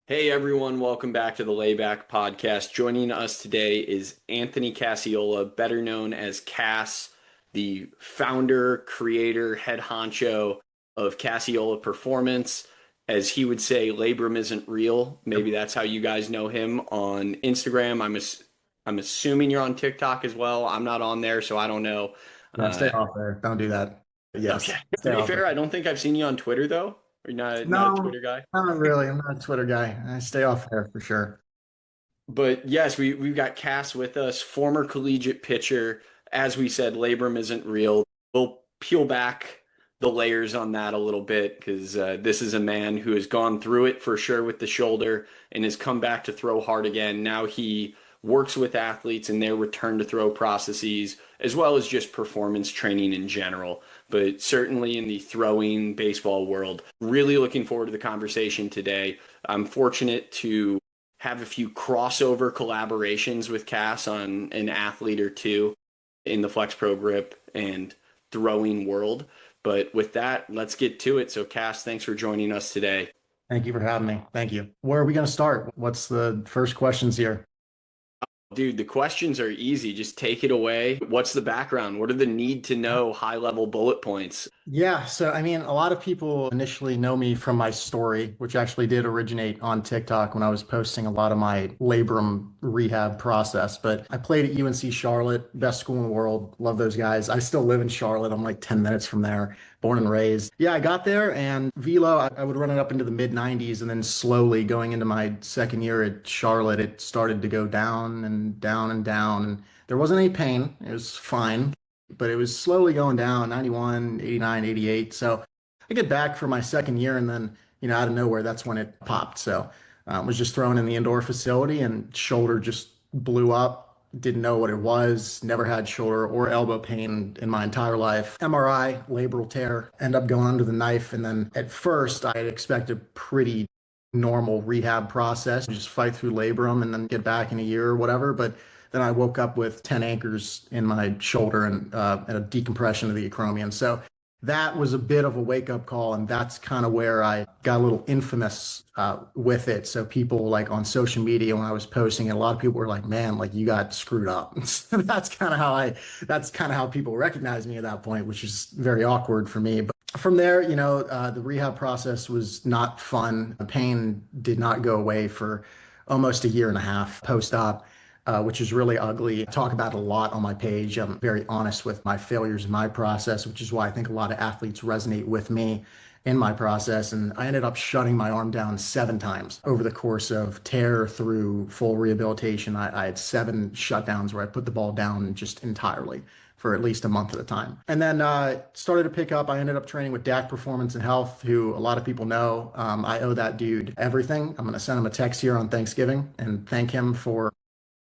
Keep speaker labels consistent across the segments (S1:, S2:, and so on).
S1: Hey everyone, welcome back to the Layback Podcast. Joining us today is Anthony Casciola, better known as Cass, the founder, creator, head honcho of Casciola Performance. As he would say, labrum isn't real.
S2: Yep.
S1: Maybe that's how you guys know him on Instagram. I'm assuming you're on TikTok as well. I'm not on there, so I don't know.
S2: Yeah, stay
S1: Uh,
S2: off there. Don't do that.
S1: okay.
S2: Yes,
S1: To
S2: stay
S1: be
S2: off
S1: fair,
S2: there.
S1: I don't think I've seen you on Twitter though. Are you not a
S2: No,
S1: Twitter guy?
S2: not really. I'm not a Twitter guy. I stay off there for sure.
S1: But yes, we've got Cass with us, former collegiate pitcher. As we said, labrum isn't real. We'll peel back the layers on that a little bit because this is a man who has gone through it for sure with the shoulder and has come back to throw hard again. Now he works with athletes in their return to throw processes, as well as just performance training in general. But certainly in the throwing baseball world, really looking forward to the conversation today. I'm fortunate to have a few crossover collaborations with Cass on an athlete or two in the Flex Pro Grip and throwing world. But with that, let's get to it. So, Cass, thanks for joining us today.
S2: Thank you for having me. Thank you. Where are we going to start? What's the first questions here?
S1: Dude, the questions are easy. Just take it away. What's the background? What are the need to know high level bullet points?
S2: Yeah, so I mean, a lot of people initially know me from my story, which actually did originate on TikTok when I was posting a lot of my labrum rehab process. But I played at UNC Charlotte, best school in the world. Love those guys. I still live in Charlotte. I'm like 10 minutes from there, born and raised. Yeah, I got there and velo, I would run it up into the mid 90s. And then slowly going into my second year at Charlotte, it started to go down and down and down. And there wasn't any pain. It was fine, but it was slowly going down 91, 89, 88. So I get back for my second year and then, out of nowhere, that's when it popped. So I was just thrown in the indoor facility and shoulder just blew up. Didn't know what it was, never had shoulder or elbow pain in my entire life. MRI, labral tear, end up going under the knife. And then at first, I had expected pretty normal rehab process, just fight through labrum and then get back in a year or whatever. But then I woke up with 10 anchors in my shoulder and a decompression of the acromion. So that was a bit of a wake up call. And that's kind of where I got a little infamous with it. So people like on social media, when I was posting it, a lot of people were like, man, like you got screwed up. That's kind of how people recognize me at that point, which is very awkward for me. But from there, the rehab process was not fun. The pain did not go away for almost a year and a half post-op, which is really ugly. I talk about it a lot on my page. I'm very honest with my failures in my process, which is why I think a lot of athletes resonate with me in my process. And I ended up shutting my arm down 7 times over the course of tear through full rehabilitation. I had 7 shutdowns where I put the ball down just entirely for at least a month at a time. And then started to pick up. I ended up training with Dak Performance and Health, who a lot of people know. I owe that dude everything. I'm going to send him a text here on Thanksgiving and thank him for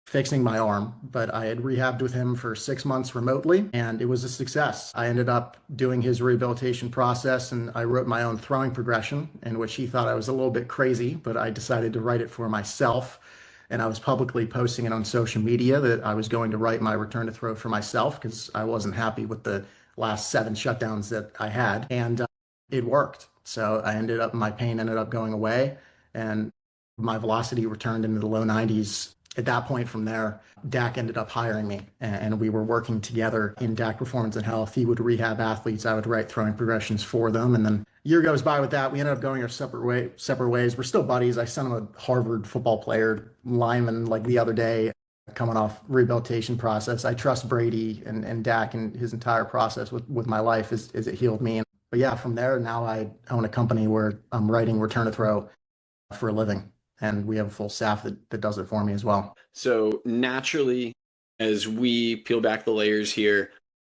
S2: fixing my arm, but I had rehabbed with him for 6 months remotely and it was a success. I ended up doing his rehabilitation process and I wrote my own throwing progression in which he thought I was a little bit crazy, but I decided to write it for myself. And I was publicly posting it on social media that I was going to write my return to throw for myself because I wasn't happy with the last 7 shutdowns that I had. And it worked. So my pain ended up going away and my velocity returned into the low 90s. At that point from there, Dak ended up hiring me and we were working together in Dak Performance and Health. He would rehab athletes. I would write throwing progressions for them. And then a year goes by with that. We ended up going our separate ways. We're still buddies. I sent him a Harvard football player lineman like the other day coming off rehabilitation process. I trust Brady and Dak and his entire process with my life as it healed me. But yeah, from there, now I own a company where I'm writing return to throw for a living. And we have a full staff that does it for me as well.
S1: So, naturally, as we peel back the layers here,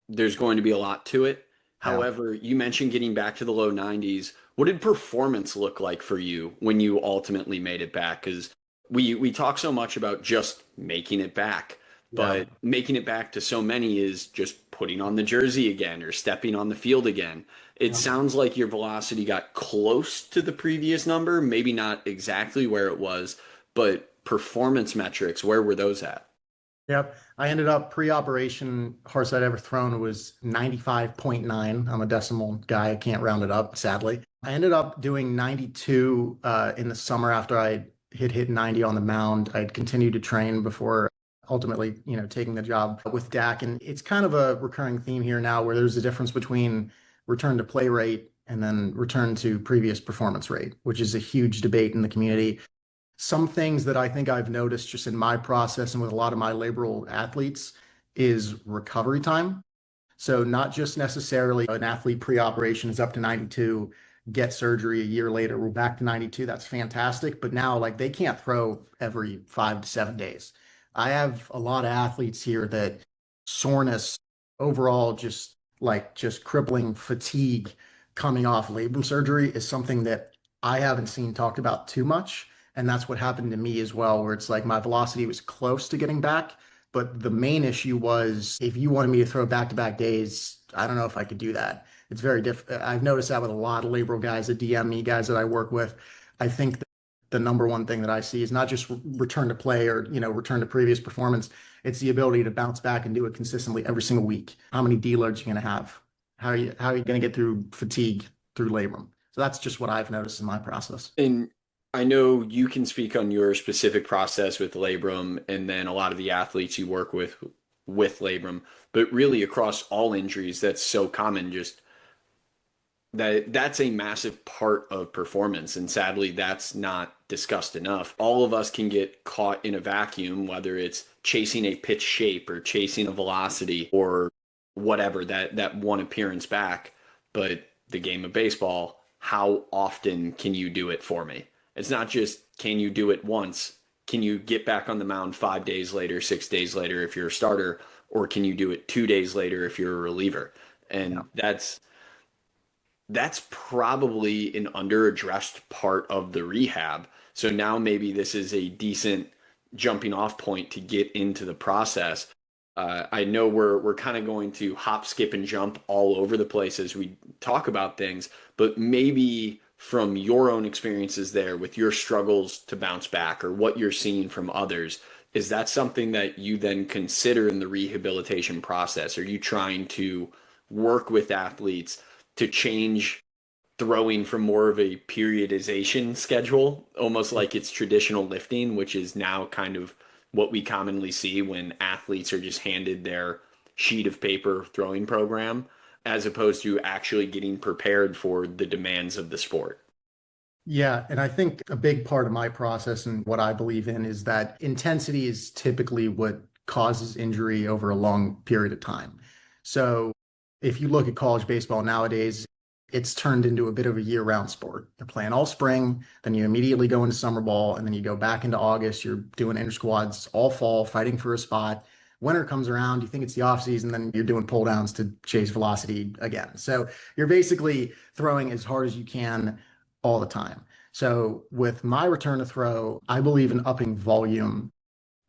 S1: there's going to be a lot to it.
S2: Yeah.
S1: However, you mentioned getting back to the low 90s. What did performance look like for you when you ultimately made it back? Because we talk so much about just making it back,
S2: Yeah.
S1: but making it back to so many is just putting on the jersey again or stepping on the field again. It
S2: Yeah.
S1: sounds like your velocity got close to the previous number, maybe not exactly where it was, but performance metrics, where were those at?
S2: Yep. I ended up pre-operation, hardest I'd ever thrown was 95.9. I'm a decimal guy. I can't round it up, sadly. I ended up doing 92 in the summer after I hit 90 on the mound. I'd continued to train before ultimately, taking the job with Dak. And it's kind of a recurring theme here now where there's a difference between return to play rate and then return to previous performance rate, which is a huge debate in the community. Some things that I think I've noticed just in my process and with a lot of my laboral athletes is recovery time. So not just necessarily an athlete pre-operation is up to 92, get surgery a year later, we're back to 92. That's fantastic. But now like they can't throw every 5 to 7 days. I have a lot of athletes here that soreness overall, just crippling fatigue coming off labrum surgery is something that I haven't seen talked about too much. And that's what happened to me as well, where it's like my velocity was close to getting back. But the main issue was if you wanted me to throw back-to-back days, I don't know if I could do that. It's very difficult. I've noticed that with a lot of labral guys that DM me, guys that I work with. I think that the number one thing that I see is not just return to play or, return to previous performance. It's the ability to bounce back and do it consistently every single week. How many deloads are you going to have? How are you going to get through fatigue through labrum? So that's just what I've noticed in my process.
S1: And I know you can speak on your specific process with labrum and then a lot of the athletes you work with labrum, but really across all injuries, that's so common. Just that's a massive part of performance, and sadly that's not discussed enough. All of us can get caught in a vacuum, whether it's chasing a pitch shape or chasing a velocity or whatever, that one appearance back. But the game of baseball, how often can you do it for me? It's not just can you do it once, can you get back on the mound 5 days later, 6 days later if you're a starter, or can you do it 2 days later if you're a reliever?
S2: Yeah.
S1: And that's probably an underaddressed part of the rehab. So now maybe this is a decent jumping off point to get into the process. I know we're kind of going to hop, skip, and jump all over the place as we talk about things, but maybe from your own experiences there with your struggles to bounce back or what you're seeing from others, is that something that you then consider in the rehabilitation process? Are you trying to work with athletes to change throwing from more of a periodization schedule, almost like it's traditional lifting, which is now kind of what we commonly see when athletes are just handed their sheet of paper throwing program, as opposed to actually getting prepared for the demands of the sport?
S2: Yeah, and I think a big part of my process and what I believe in is that intensity is typically what causes injury over a long period of time. So if you look at college baseball nowadays, it's turned into a bit of a year-round sport. You're playing all spring, then you immediately go into summer ball, and then you go back into August. You're doing inter squads all fall, fighting for a spot. Winter comes around, you think it's the off season, then you're doing pull downs to chase velocity again. So you're basically throwing as hard as you can all the time. So with my return to throw, I believe in upping volume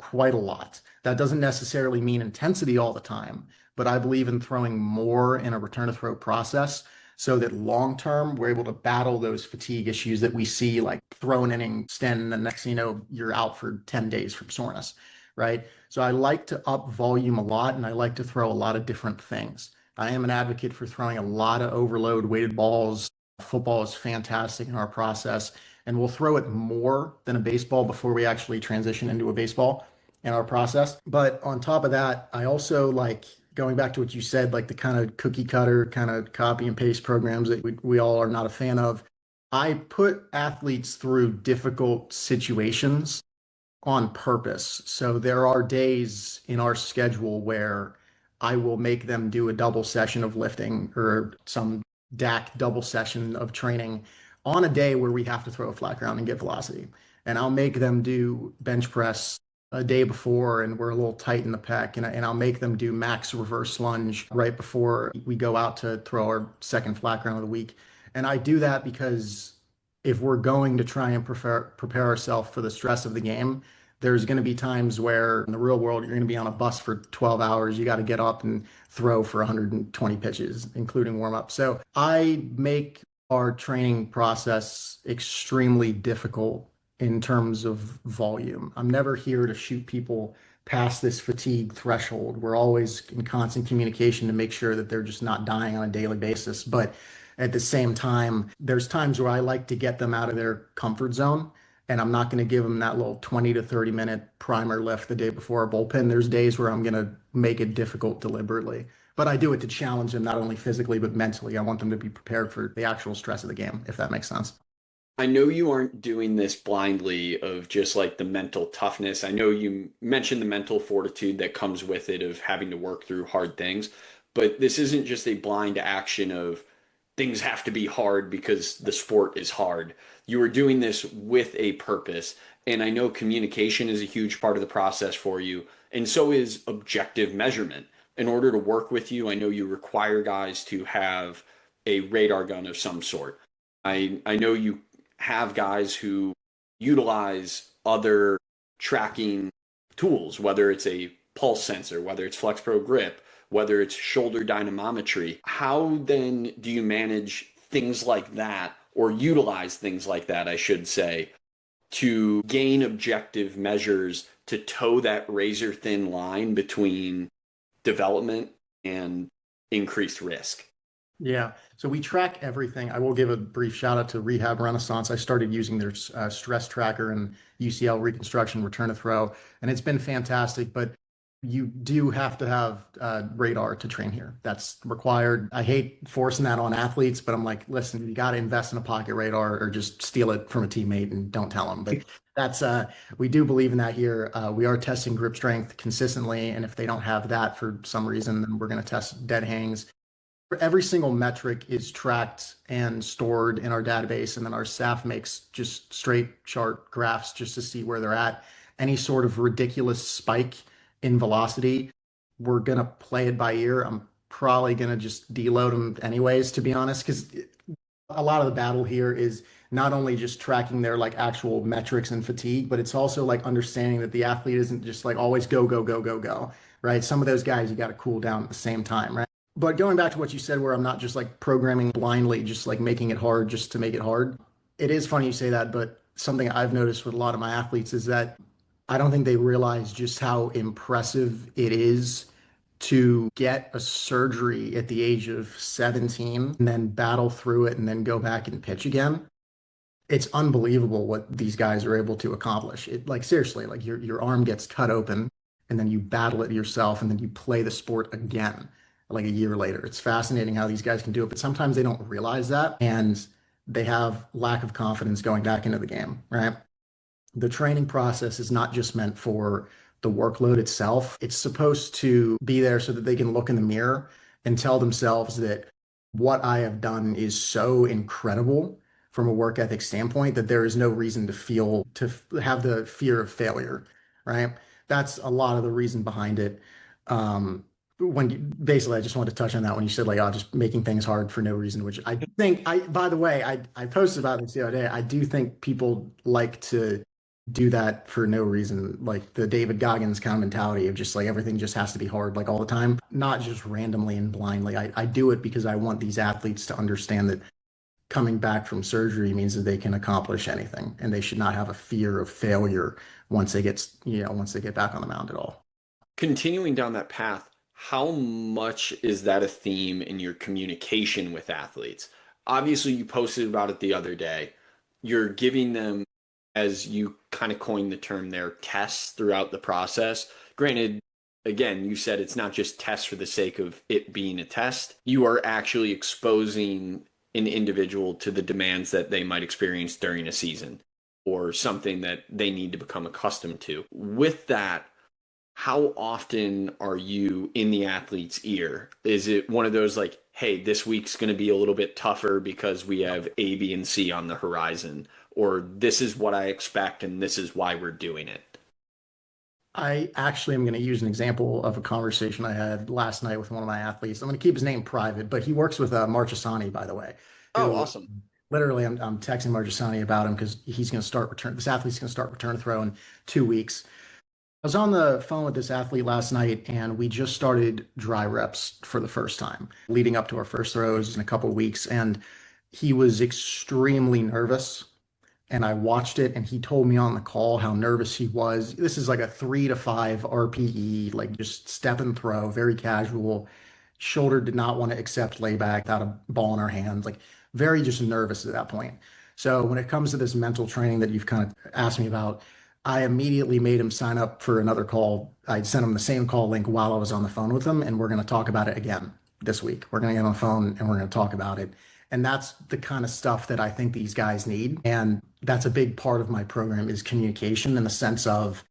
S2: quite a lot. That doesn't necessarily mean intensity all the time, but I believe in throwing more in a return to throw process so that long term we're able to battle those fatigue issues that we see, like throw an inning, stand, and the next thing you know, you're out for 10 days from soreness, right? So I like to up volume a lot and I like to throw a lot of different things. I am an advocate for throwing a lot of overload weighted balls. Football is fantastic in our process, and we'll throw it more than a baseball before we actually transition into a baseball in our process. But on top of that, I also like going back to what you said, like the kind of cookie cutter, kind of copy and paste programs that we all are not a fan of. I put athletes through difficult situations on purpose. So there are days in our schedule where I will make them do a double session of lifting or some DAC double session of training on a day where we have to throw a flat ground and get velocity. And I'll make them do bench press a day before and we're a little tight in the pec. And I'll make them do max reverse lunge right before we go out to throw our second flat ground of the week. And I do that because if we're going to try and prepare ourselves for the stress of the game, there's going to be times where in the real world, you're going to be on a bus for 12 hours. You got to get up and throw for 120 pitches, including warm up. So I make our training process extremely difficult in terms of volume. I'm never here to shoot people past this fatigue threshold. We're always in constant communication to make sure that they're just not dying on a daily basis. But at the same time, there's times where I like to get them out of their comfort zone. And I'm not going to give them that little 20 to 30-minute primer lift the day before a bullpen. There's days where I'm going to make it difficult deliberately. But I do it to challenge them not only physically, but mentally. I want them to be prepared for the actual stress of the game, if that makes sense.
S1: I know you aren't doing this blindly of just like the mental toughness. I know you mentioned the mental fortitude that comes with it of having to work through hard things, but this isn't just a blind action of things have to be hard because the sport is hard. You are doing this with a purpose. And I know communication is a huge part of the process for you, and so is objective measurement. In order to work with you, I know you require guys to have a radar gun of some sort. I know you have guys who utilize other tracking tools, whether it's a pulse sensor, whether it's FlexPro grip, whether it's shoulder dynamometry. How then do you manage things like that, or utilize things like that, I should say, to gain objective measures to toe that razor thin line between development and increased risk?
S2: Yeah. So we track everything. I will give a brief shout out to Rehab Renaissance. I started using their stress tracker and UCL reconstruction return to throw, and it's been fantastic. But you do have to have radar to train here. That's required. I hate forcing that on athletes, but I'm like, listen, you got to invest in a pocket radar or just steal it from a teammate and don't tell them. But that's we do believe in that here. We are testing grip strength consistently, and if they don't have that for some reason, then we're going to test dead hangs. Every single metric is tracked and stored in our database, and then our staff makes just straight chart graphs just to see where they're at. Any sort of ridiculous spike in velocity, we're gonna play it by ear. I'm probably gonna just deload them anyways, to be honest, because a lot of the battle here is not only just tracking their like actual metrics and fatigue, but it's also like understanding that the athlete isn't just like always go, go, go, go, go, right? Some of those guys you got to cool down at the same time, right? But going back to what you said, where I'm not just like programming blindly, just like making it hard just to make it hard. It is funny you say that, but something I've noticed with a lot of my athletes is that I don't think they realize just how impressive it is to get a surgery at the age of 17 and then battle through it and then go back and pitch again. It's unbelievable what these guys are able to accomplish. It like seriously, like your arm gets cut open and then you battle it yourself and then you play the sport again like a year later. It's fascinating how these guys can do it, but sometimes they don't realize that and they have lack of confidence going back into the game, right? The training process is not just meant for the workload itself. It's supposed to be there so that they can look in the mirror and tell themselves that what I have done is so incredible from a work ethic standpoint that there is no reason to feel to have the fear of failure, right? That's a lot of the reason behind it. When you, basically, I just wanted to touch on that when you said like, oh, just making things hard for no reason, which I think by the way, I posted about this the other day. I do think people like to do that for no reason, like the David Goggins kind of mentality of just like everything just has to be hard like all the time, not just randomly and blindly. I do it because I want these athletes to understand that coming back from surgery means that they can accomplish anything and they should not have a fear of failure once they get, once they get back on the mound at all.
S1: Continuing down that path, how much is that a theme in your communication with athletes? Obviously, you posted about it the other day. You're giving them, as you kind of coined the term there, tests throughout the process. Granted, again, you said it's not just tests for the sake of it being a test. You are actually exposing an individual to the demands that they might experience during a season or something that they need to become accustomed to. With that, how often are you in the athlete's ear? Is it one of those like, hey, this week's going to be a little bit tougher because we have A, B, and C on the horizon, or this is what I expect and this is why we're doing it?
S2: I actually am going to use an example of a conversation I had last night with one of my athletes. I'm going to keep his name private, but he works with Marchesani, by the way,
S1: Oh,
S2: who
S1: awesome.
S2: literally I'm texting Marchesani about him because he's going to start return. This athlete's going to start return to throw in 2 weeks. I was on the phone with this athlete last night and we just started dry reps for the first time, leading up to our first throws in a couple of weeks. And he was extremely nervous and I watched it, and he told me on the call how nervous he was. This is like a 3 to 5 RPE, like just step and throw, very casual. Shoulder did not want to accept layback without a ball in our hands, like very just nervous at that point. So when it comes to this mental training that you've kind of asked me about, I immediately made him sign up for another call. I sent him the same call link while I was on the phone with him, and we're going to talk about it again this week. We're going to get on the phone and we're going to talk about it. And that's the kind of stuff that I think these guys need. And that's a big part of my program is communication in the sense of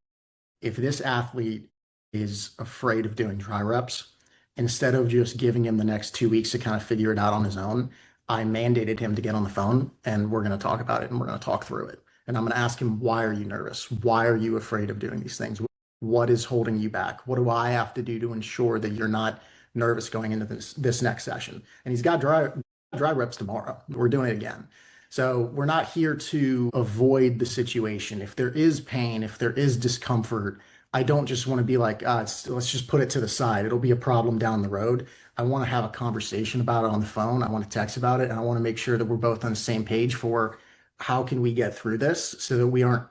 S2: if this athlete is afraid of doing dry reps, instead of just giving him the next 2 weeks to kind of figure it out on his own, I mandated him to get on the phone and we're going to talk about it and we're going to talk through it. And I'm going to ask him, why are you nervous? Why are you afraid of doing these things? What is holding you back? What do I have to do to ensure that you're not nervous going into this next session? And he's got dry reps tomorrow. We're doing it again. So we're not here to avoid the situation. If there is pain, if there is discomfort, I don't just want to be like, let's just put it to the side. It'll be a problem down the road. I want to have a conversation about it on the phone. I want to text about it. And I want to make sure that we're both on the same page for how can we get through this so that we aren't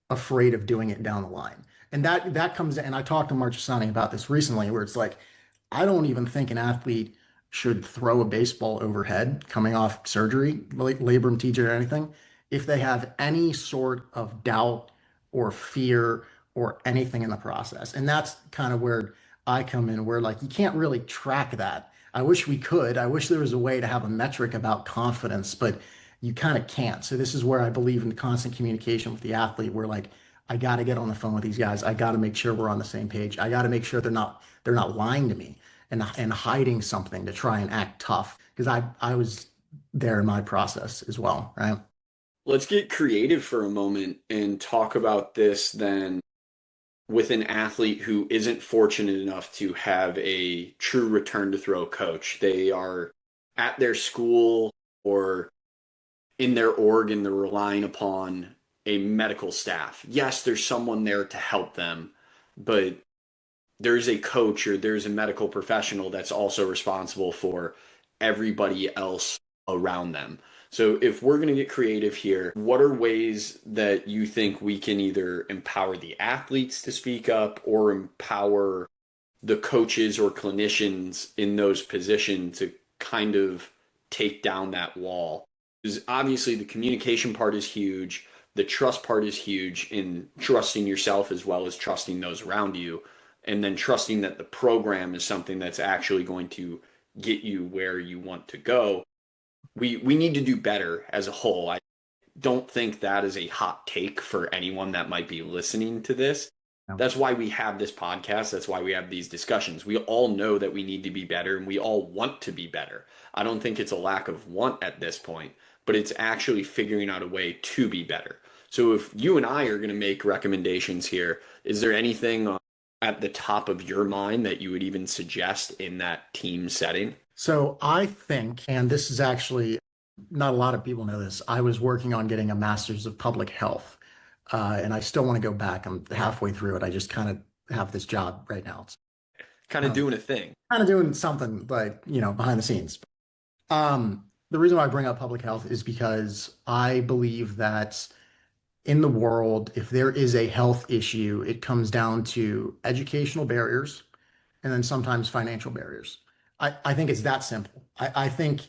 S2: afraid of doing it down the line. And that comes, and I talked to Marchesani about this recently, where it's like, I don't even think an athlete should throw a baseball overhead coming off surgery, labrum teacher or anything, if they have any sort of doubt or fear or anything in the process. And that's kind of where I come in, where like you can't really track that. I wish we could. I wish there was a way to have a metric about confidence, but you kind of can't. So this is where I believe in the constant communication with the athlete, where like I got to get on the phone with these guys. I got to make sure we're on the same page. I got to make sure they're not lying to me and hiding something to try and act tough, because I was there in my process as well, right?
S1: Let's get creative for a moment and talk about this then with an athlete who isn't fortunate enough to have a true return to throw coach. They are at their school or in their org and they're relying upon a medical staff. Yes, there's someone there to help them, but there's a coach or there's a medical professional that's also responsible for everybody else around them. So if we're going to get creative here, what are ways that you think we can either empower the athletes to speak up or empower the coaches or clinicians in those positions to kind of take down that wall? Because obviously the communication part is huge, the trust part is huge in trusting yourself as well as trusting those around you, and then trusting that the program is something that's actually going to get you where you want to go. We need to do better as a whole. I don't think that is a hot take for anyone that might be listening to this.
S2: Yeah.
S1: That's why we have this podcast. That's why we have these discussions. We all know that we need to be better and we all want to be better. I don't think it's a lack of want at this point, but it's actually figuring out a way to be better. So if you and I are going to make recommendations here, is there anything at the top of your mind that you would even suggest in that team setting?
S2: So I think, and this is actually not a lot of people know this, I was working on getting a master's of public health. And I still want to go back. I'm halfway through it. I just kind of have this job right now. It's
S1: Kind of doing a thing.
S2: kind of doing something like, behind the scenes. The reason why I bring up public health is because I believe that in the world, if there is a health issue, it comes down to educational barriers and then sometimes financial barriers. I think it's that simple. I think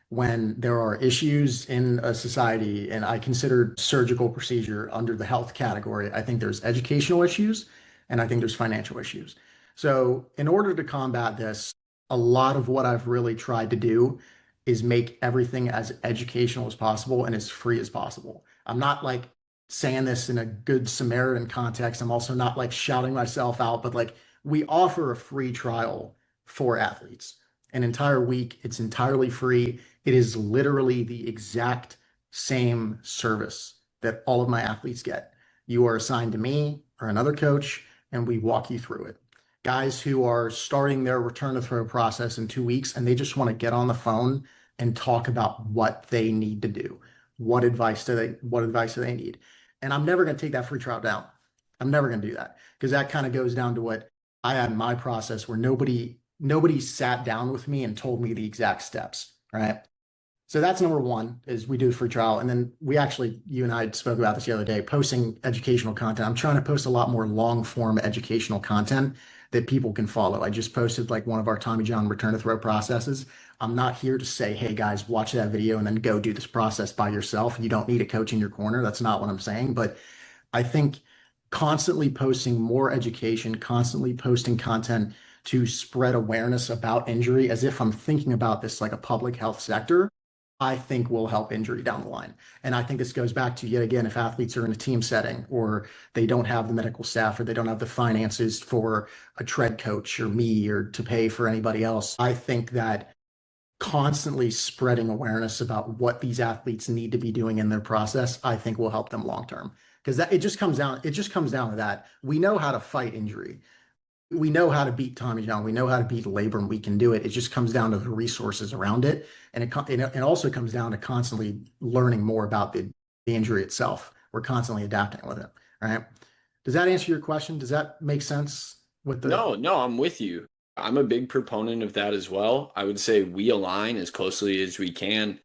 S2: when there are issues in a society, and I consider surgical procedure under the health category, I think there's educational issues and I think there's financial issues. So, in order to combat this, a lot of what I've really tried to do is make everything as educational as possible and as free as possible. I'm not like saying this in a good Samaritan context. I'm also not like shouting myself out, but like we offer a free trial for athletes. An entire week, it's entirely free. It is literally the exact same service that all of my athletes get. You are assigned to me or another coach, and we walk you through it. Guys who are starting their return to throw process in 2 weeks, and they just want to get on the phone and talk about what they need to do. What advice do they need? And I'm never going to take that free trial down. I'm never going to do that, because that kind of goes down to what I had in my process, where nobody sat down with me and told me the exact steps, right? So that's number one is we do free trial. And then we actually, you and I spoke about this the other day, posting educational content. I'm trying to post a lot more long form educational content that people can follow. I just posted like one of our Tommy John return to throw processes. I'm not here to say, hey guys, watch that video and then go do this process by yourself. You don't need a coach in your corner. That's not what I'm saying. But I think constantly posting more education, constantly posting content to spread awareness about injury as if I'm thinking about this like a public health sector, I think will help injury down the line. And I think this goes back to yet again, if athletes are in a team setting or they don't have the medical staff or they don't have the finances for a tread coach or me or to pay for anybody else, I think that constantly spreading awareness about what these athletes need to be doing in their process, I think will help them long term. Because that it just comes down to that. We know how to fight injury. We know how to beat Tommy John. We know how to beat labor, and we can do it. It just comes down to the resources around it. And it also comes down to constantly learning more about the injury itself. We're constantly adapting with it. Right. Does that answer your question? Does that make sense with the
S1: No, no, I'm with you. I'm a big proponent of that as well. I would say we align as closely as we can,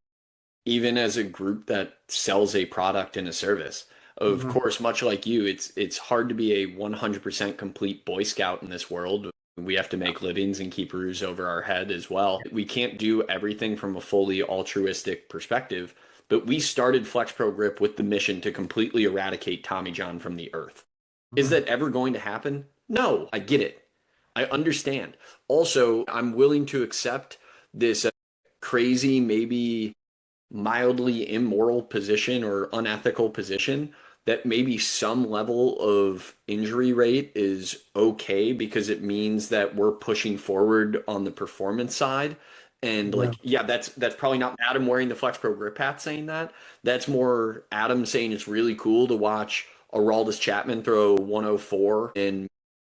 S1: even as a group that sells a product and a service. Of
S2: Mhm.
S1: course, much like you, it's hard to be a 100% complete Boy Scout in this world. We have to make livings and keep roofs over our head as well. We can't do everything from a fully altruistic perspective, but we started Flex Pro Grip with the mission to completely eradicate Tommy John from the earth. Is
S2: Mhm.
S1: that ever going to happen? No, I get it. I understand. Also, I'm willing to accept this crazy, maybe mildly immoral position or unethical position that maybe some level of injury rate is okay because it means that we're pushing forward on the performance side. And
S2: Yeah.
S1: like, yeah, that's probably not Adam wearing the Flex Pro Grip hat saying that. That's more Adam saying it's really cool to watch Aroldis Chapman throw 104 and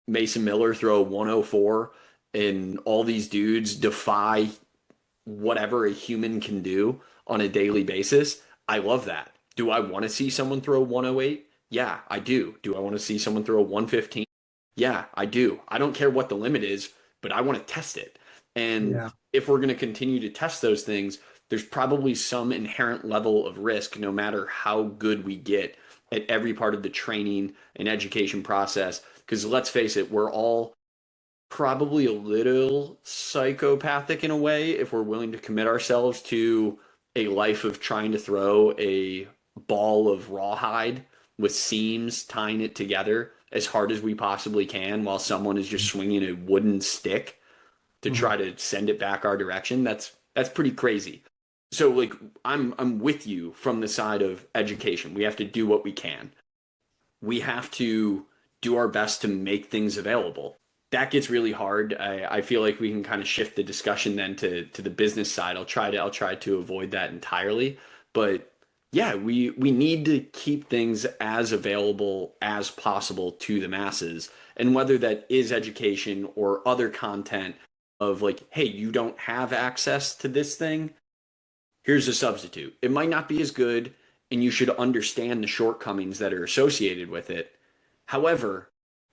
S1: Mason Miller throw 104 and all these dudes defy whatever a human can do on a daily basis. I love that. Do I want to see someone throw 108? Yeah, I do. Do I want to see someone throw 115? Yeah, I do. I don't care what the limit is, but I want to test it. And
S2: Yeah.
S1: if we're going to continue to test those things, there's probably some inherent level of risk, no matter how good we get at every part of the training and education process. Because let's face it, we're all probably a little psychopathic in a way if we're willing to commit ourselves to a life of trying to throw a ball of rawhide with seams tying it together as hard as we possibly can while someone is just swinging a wooden stick to
S2: Mhm.
S1: try to send it back our direction. That's pretty crazy. So like I'm with you from the side of education. We have to do what we can. We have to do our best to make things available. That gets really hard. I feel like we can kind of shift the discussion then to the business side. I'll try to avoid that entirely. But yeah, we need to keep things as available as possible to the masses. And whether that is education or other content of like, hey, you don't have access to this thing, here's a substitute. It might not be as good, and you should understand the shortcomings that are associated with it. However,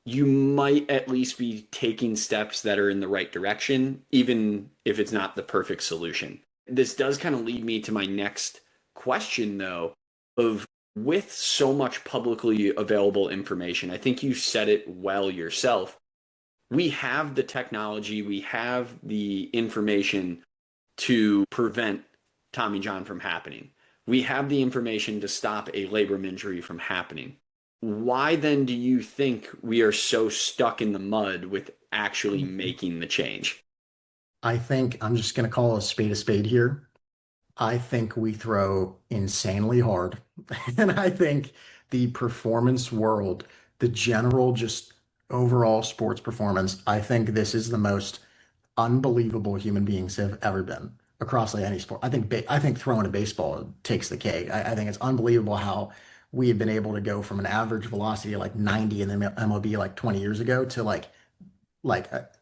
S1: you might at least be taking steps that are in the right direction, even if it's not the perfect solution. This does kind of lead me to my next question, though, of with so much publicly available information, I think you said it well yourself. We have the technology, we have the information to prevent Tommy John from happening. We have the information to stop a labrum injury from happening. Why then do you think we are so stuck in the mud with actually making the change?
S2: I think I'm just going to call a spade here. I think we throw insanely hard. And I think the performance world, the general, just overall sports performance, I think this is the most unbelievable human beings have ever been across like any sport. I think throwing a baseball takes the cake. I think it's unbelievable how we have been able to go from an average velocity of like 90 in the MLB like 20 years ago to like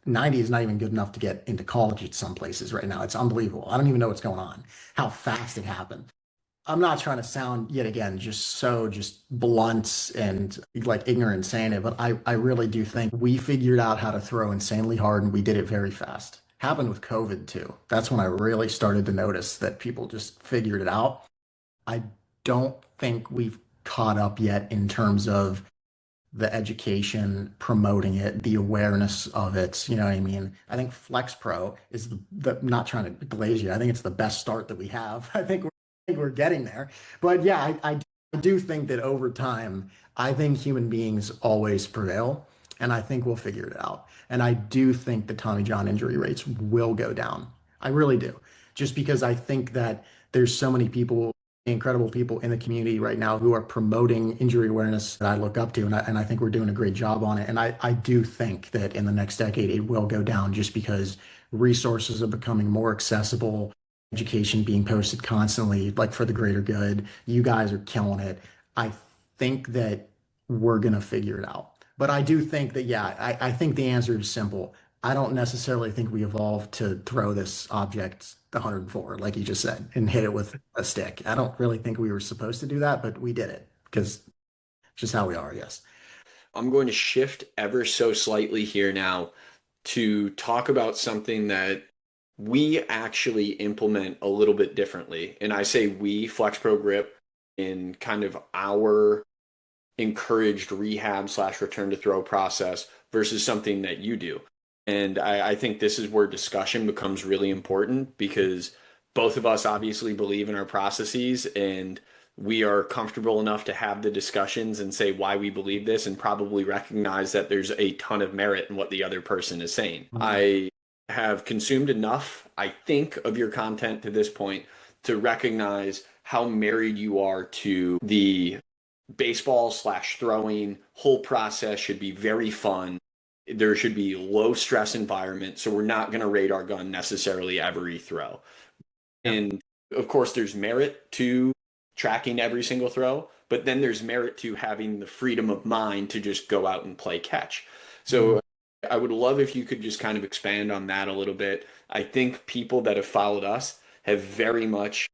S2: 90 is not even good enough to get into college at some places right now. It's unbelievable. I don't even know what's going on, how fast it happened. I'm not trying to sound yet again just blunt and like ignorant and saying it, but I really do think we figured out how to throw insanely hard and we did it very fast. happened with COVID too. That's when I really started to notice that people just figured it out. I don't think we've caught up yet in terms of the education, promoting it, the awareness of it. You know what I mean? I think Flex Pro is not trying to glaze you. I think it's the best start that we have. I think we're getting there. But yeah, I do think that over time, I think human beings always prevail, and I think we'll figure it out. And I do think the Tommy John injury rates will go down. I really do. Just because I think that there's so many people, incredible people in the community right now who are promoting injury awareness that I look up to, and I think we're doing a great job on it. And I do think that in the next decade it will go down just because resources are becoming more accessible, education being posted constantly, like for the greater good. You guys are killing it. I think that we're gonna figure it out. But I do think that, yeah, I think the answer is simple. I don't necessarily think we evolved to throw this object 104, like you just said, and hit it with a stick. I don't really think we were supposed to do that, but we did it because it's just how we are, yes.
S1: I'm going to shift ever so slightly here now to talk about something that we actually implement a little bit differently. And I say we, Flex Pro Grip, in kind of our encouraged rehab slash return to throw process versus something that you do. And I think this is where discussion becomes really important because both of us obviously believe in our processes and we are comfortable enough to have the discussions and say why we believe this and probably recognize that there's a ton of merit in what the other person is saying.
S2: Mhm.
S1: I have consumed enough, I think, of your content to this point to recognize how married you are to the baseball slash throwing whole process should be very fun. There should be low stress environment. So we're not going to radar gun necessarily every throw.
S2: Yeah.
S1: And of course, there's merit to tracking every single throw, but then there's merit to having the freedom of mind to just go out and play catch.
S2: Mhm.
S1: So I would love if you could just kind of expand on that a little bit. I think people that have followed us have very much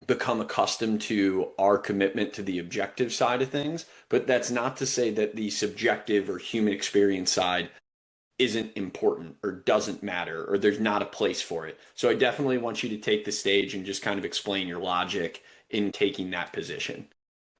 S1: become accustomed to our commitment to the objective side of things, but that's not to say that the subjective or human experience side isn't important or doesn't matter or there's not a place for it. So I definitely want you to take the stage and just kind of explain your logic in taking that position.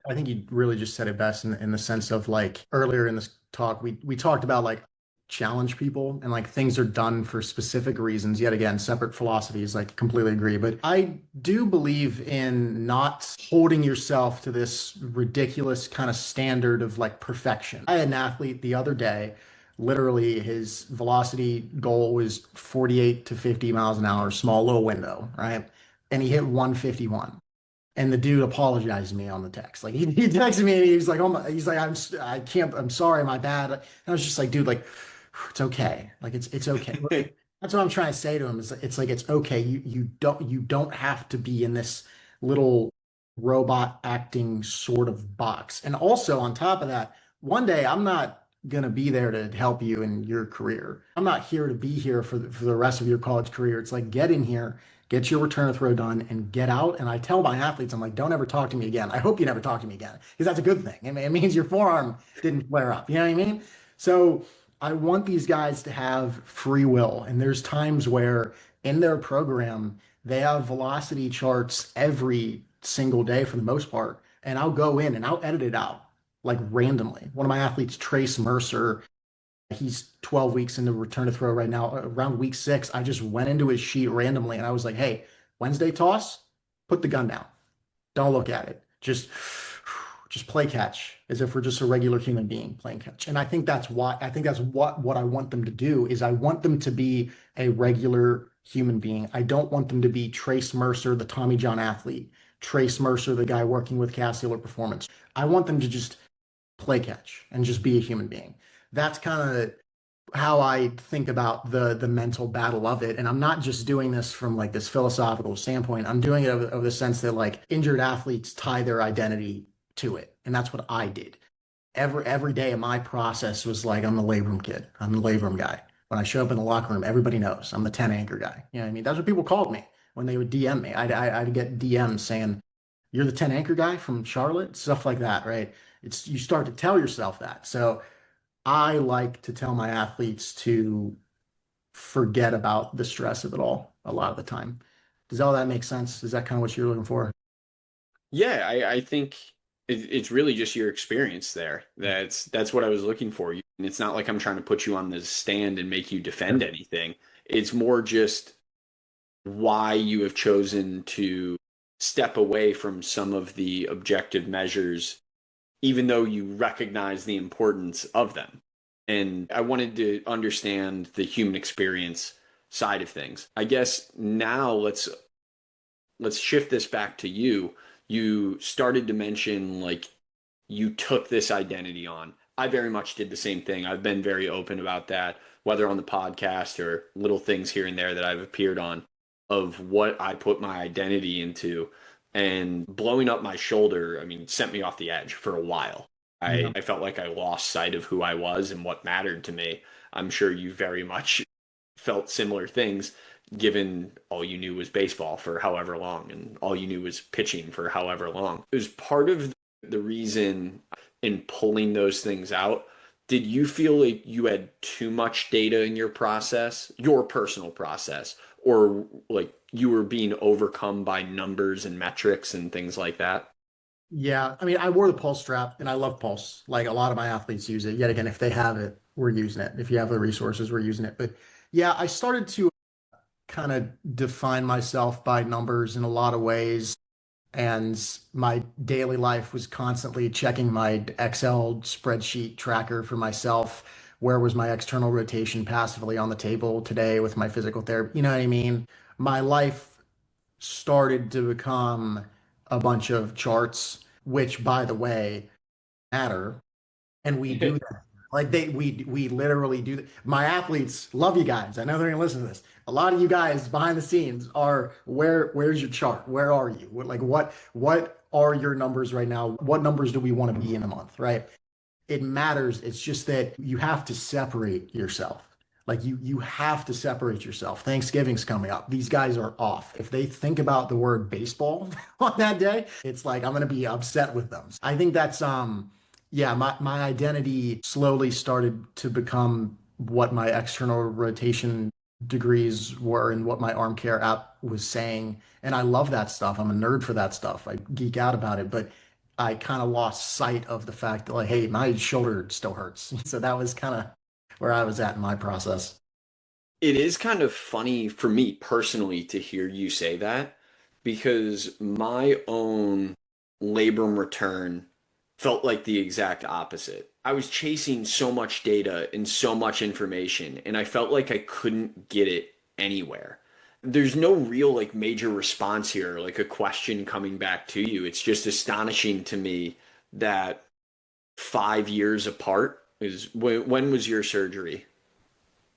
S2: I think you really just said it best in the sense of like earlier in this talk, we talked about like challenge people and like things are done for specific reasons. Yet again, separate philosophies, like completely agree. But I do believe in not holding yourself to this ridiculous kind of standard of like perfection. I had an athlete the other day, literally his velocity goal was 48 to 50 miles an hour, small little window, right? And he hit 151. And the dude apologized to me on the text. Like he texted me and he was like, "Oh my," he's like, I can't, I'm sorry, my bad." And I was just like, "Dude, like, it's okay. Like it's okay." That's what I'm trying to say to him. Is it's like it's okay. You don't have to be in this little robot acting sort of box. And also on top of that, one day I'm not gonna be there to help you in your career. I'm not here to be here for the rest of your college career. It's like get in here, get your return to throw done, and get out. And I tell my athletes, I'm like, don't ever talk to me again. I hope you never talk to me again because that's a good thing. I mean, it means your forearm didn't flare up. You know what I mean? So I want these guys to have free will. And there's times where in their program, they have velocity charts every single day for the most part. And I'll go in and I'll edit it out like randomly. One of my athletes, Trace Mercer, he's 12 weeks into return to throw right now. Around week 6, I just went into his sheet randomly and I was like, hey, Wednesday toss, put the gun down. Don't look at it. Just play catch as if we're just a regular human being playing catch. And I think that's what I want them to do is I want them to be a regular human being. I don't want them to be Trace Mercer, the Tommy John athlete, Trace Mercer, the guy working with Casciola Performance. I want them to just play catch and just be a human being. That's kind of how I think about the mental battle of it. And I'm not just doing this from like this philosophical standpoint. I'm doing it of the sense that like injured athletes tie their identity to it. And that's what I did. Every day of my process was like I'm the labrum kid. I'm the labrum guy. When I show up in the locker room, everybody knows I'm the 10 anchor guy. You know what I mean? That's what people called me when they would DM me. I'd get DMs saying, "You're the 10 anchor guy from Charlotte," stuff like that, right? It's you start to tell yourself that. So I like to tell my athletes to forget about the stress of it all a lot of the time. Does all that make sense? Is that kind of what you're looking for?
S1: Yeah, I think it's really just your experience there. That's what I was looking for. And it's not like I'm trying to put you on the stand and make you defend anything. It's more just why you have chosen to step away from some of the objective measures, even though you recognize the importance of them. And I wanted to understand the human experience side of things. I guess now let's shift this back to you. You started to mention like you took this identity on. I very much did the same thing. I've been very open about that, whether on the podcast or little things here and there that I've appeared on, of what I put my identity into. And blowing up my shoulder, I mean, sent me off the edge for a while.
S2: Yeah.
S1: I felt like I lost sight of who I was and what mattered to me. I'm sure you very much felt similar things, given all you knew was baseball for however long and all you knew was pitching for however long. It was part of the reason in pulling those things out. Did you feel like you had too much data in your process, your personal process, or like you were being overcome by numbers and metrics and things like that?
S2: Yeah, I mean, I wore the Pulse strap and I love Pulse. Like a lot of my athletes use it. Yet again, if they have it, we're using it. If you have the resources, we're using it. But yeah, I started to kind of define myself by numbers in a lot of ways. And my daily life was constantly checking my Excel spreadsheet tracker for myself. Where was my external rotation passively on the table today with my physical therapy? You know what I mean? My life started to become a bunch of charts, which, by the way, matter. And we do that. Like we literally do that. My athletes love you guys. I know they're gonna listen to this. A lot of you guys behind the scenes are where's your chart? Where are you? What are your numbers right now? What numbers do we want to be in a month, right? It matters. It's just that you have to separate yourself. Like you have to separate yourself. Thanksgiving's coming up. These guys are off. If they think about the word baseball on that day, it's like I'm gonna be upset with them. I think that's yeah, my identity slowly started to become what my external rotation degrees were and what my arm care app was saying. And I love that stuff. I'm a nerd for that stuff. I geek out about it, but I kind of lost sight of the fact that like, hey, my shoulder still hurts. So that was kind of where I was at in my process.
S1: It is kind of funny for me personally to hear you say that because my own labrum return felt like the exact opposite. I was chasing so much data and so much information, and I felt like I couldn't get it anywhere. There's no real like major response here, like a question coming back to you. It's just astonishing to me that 5 years apart is when was your surgery?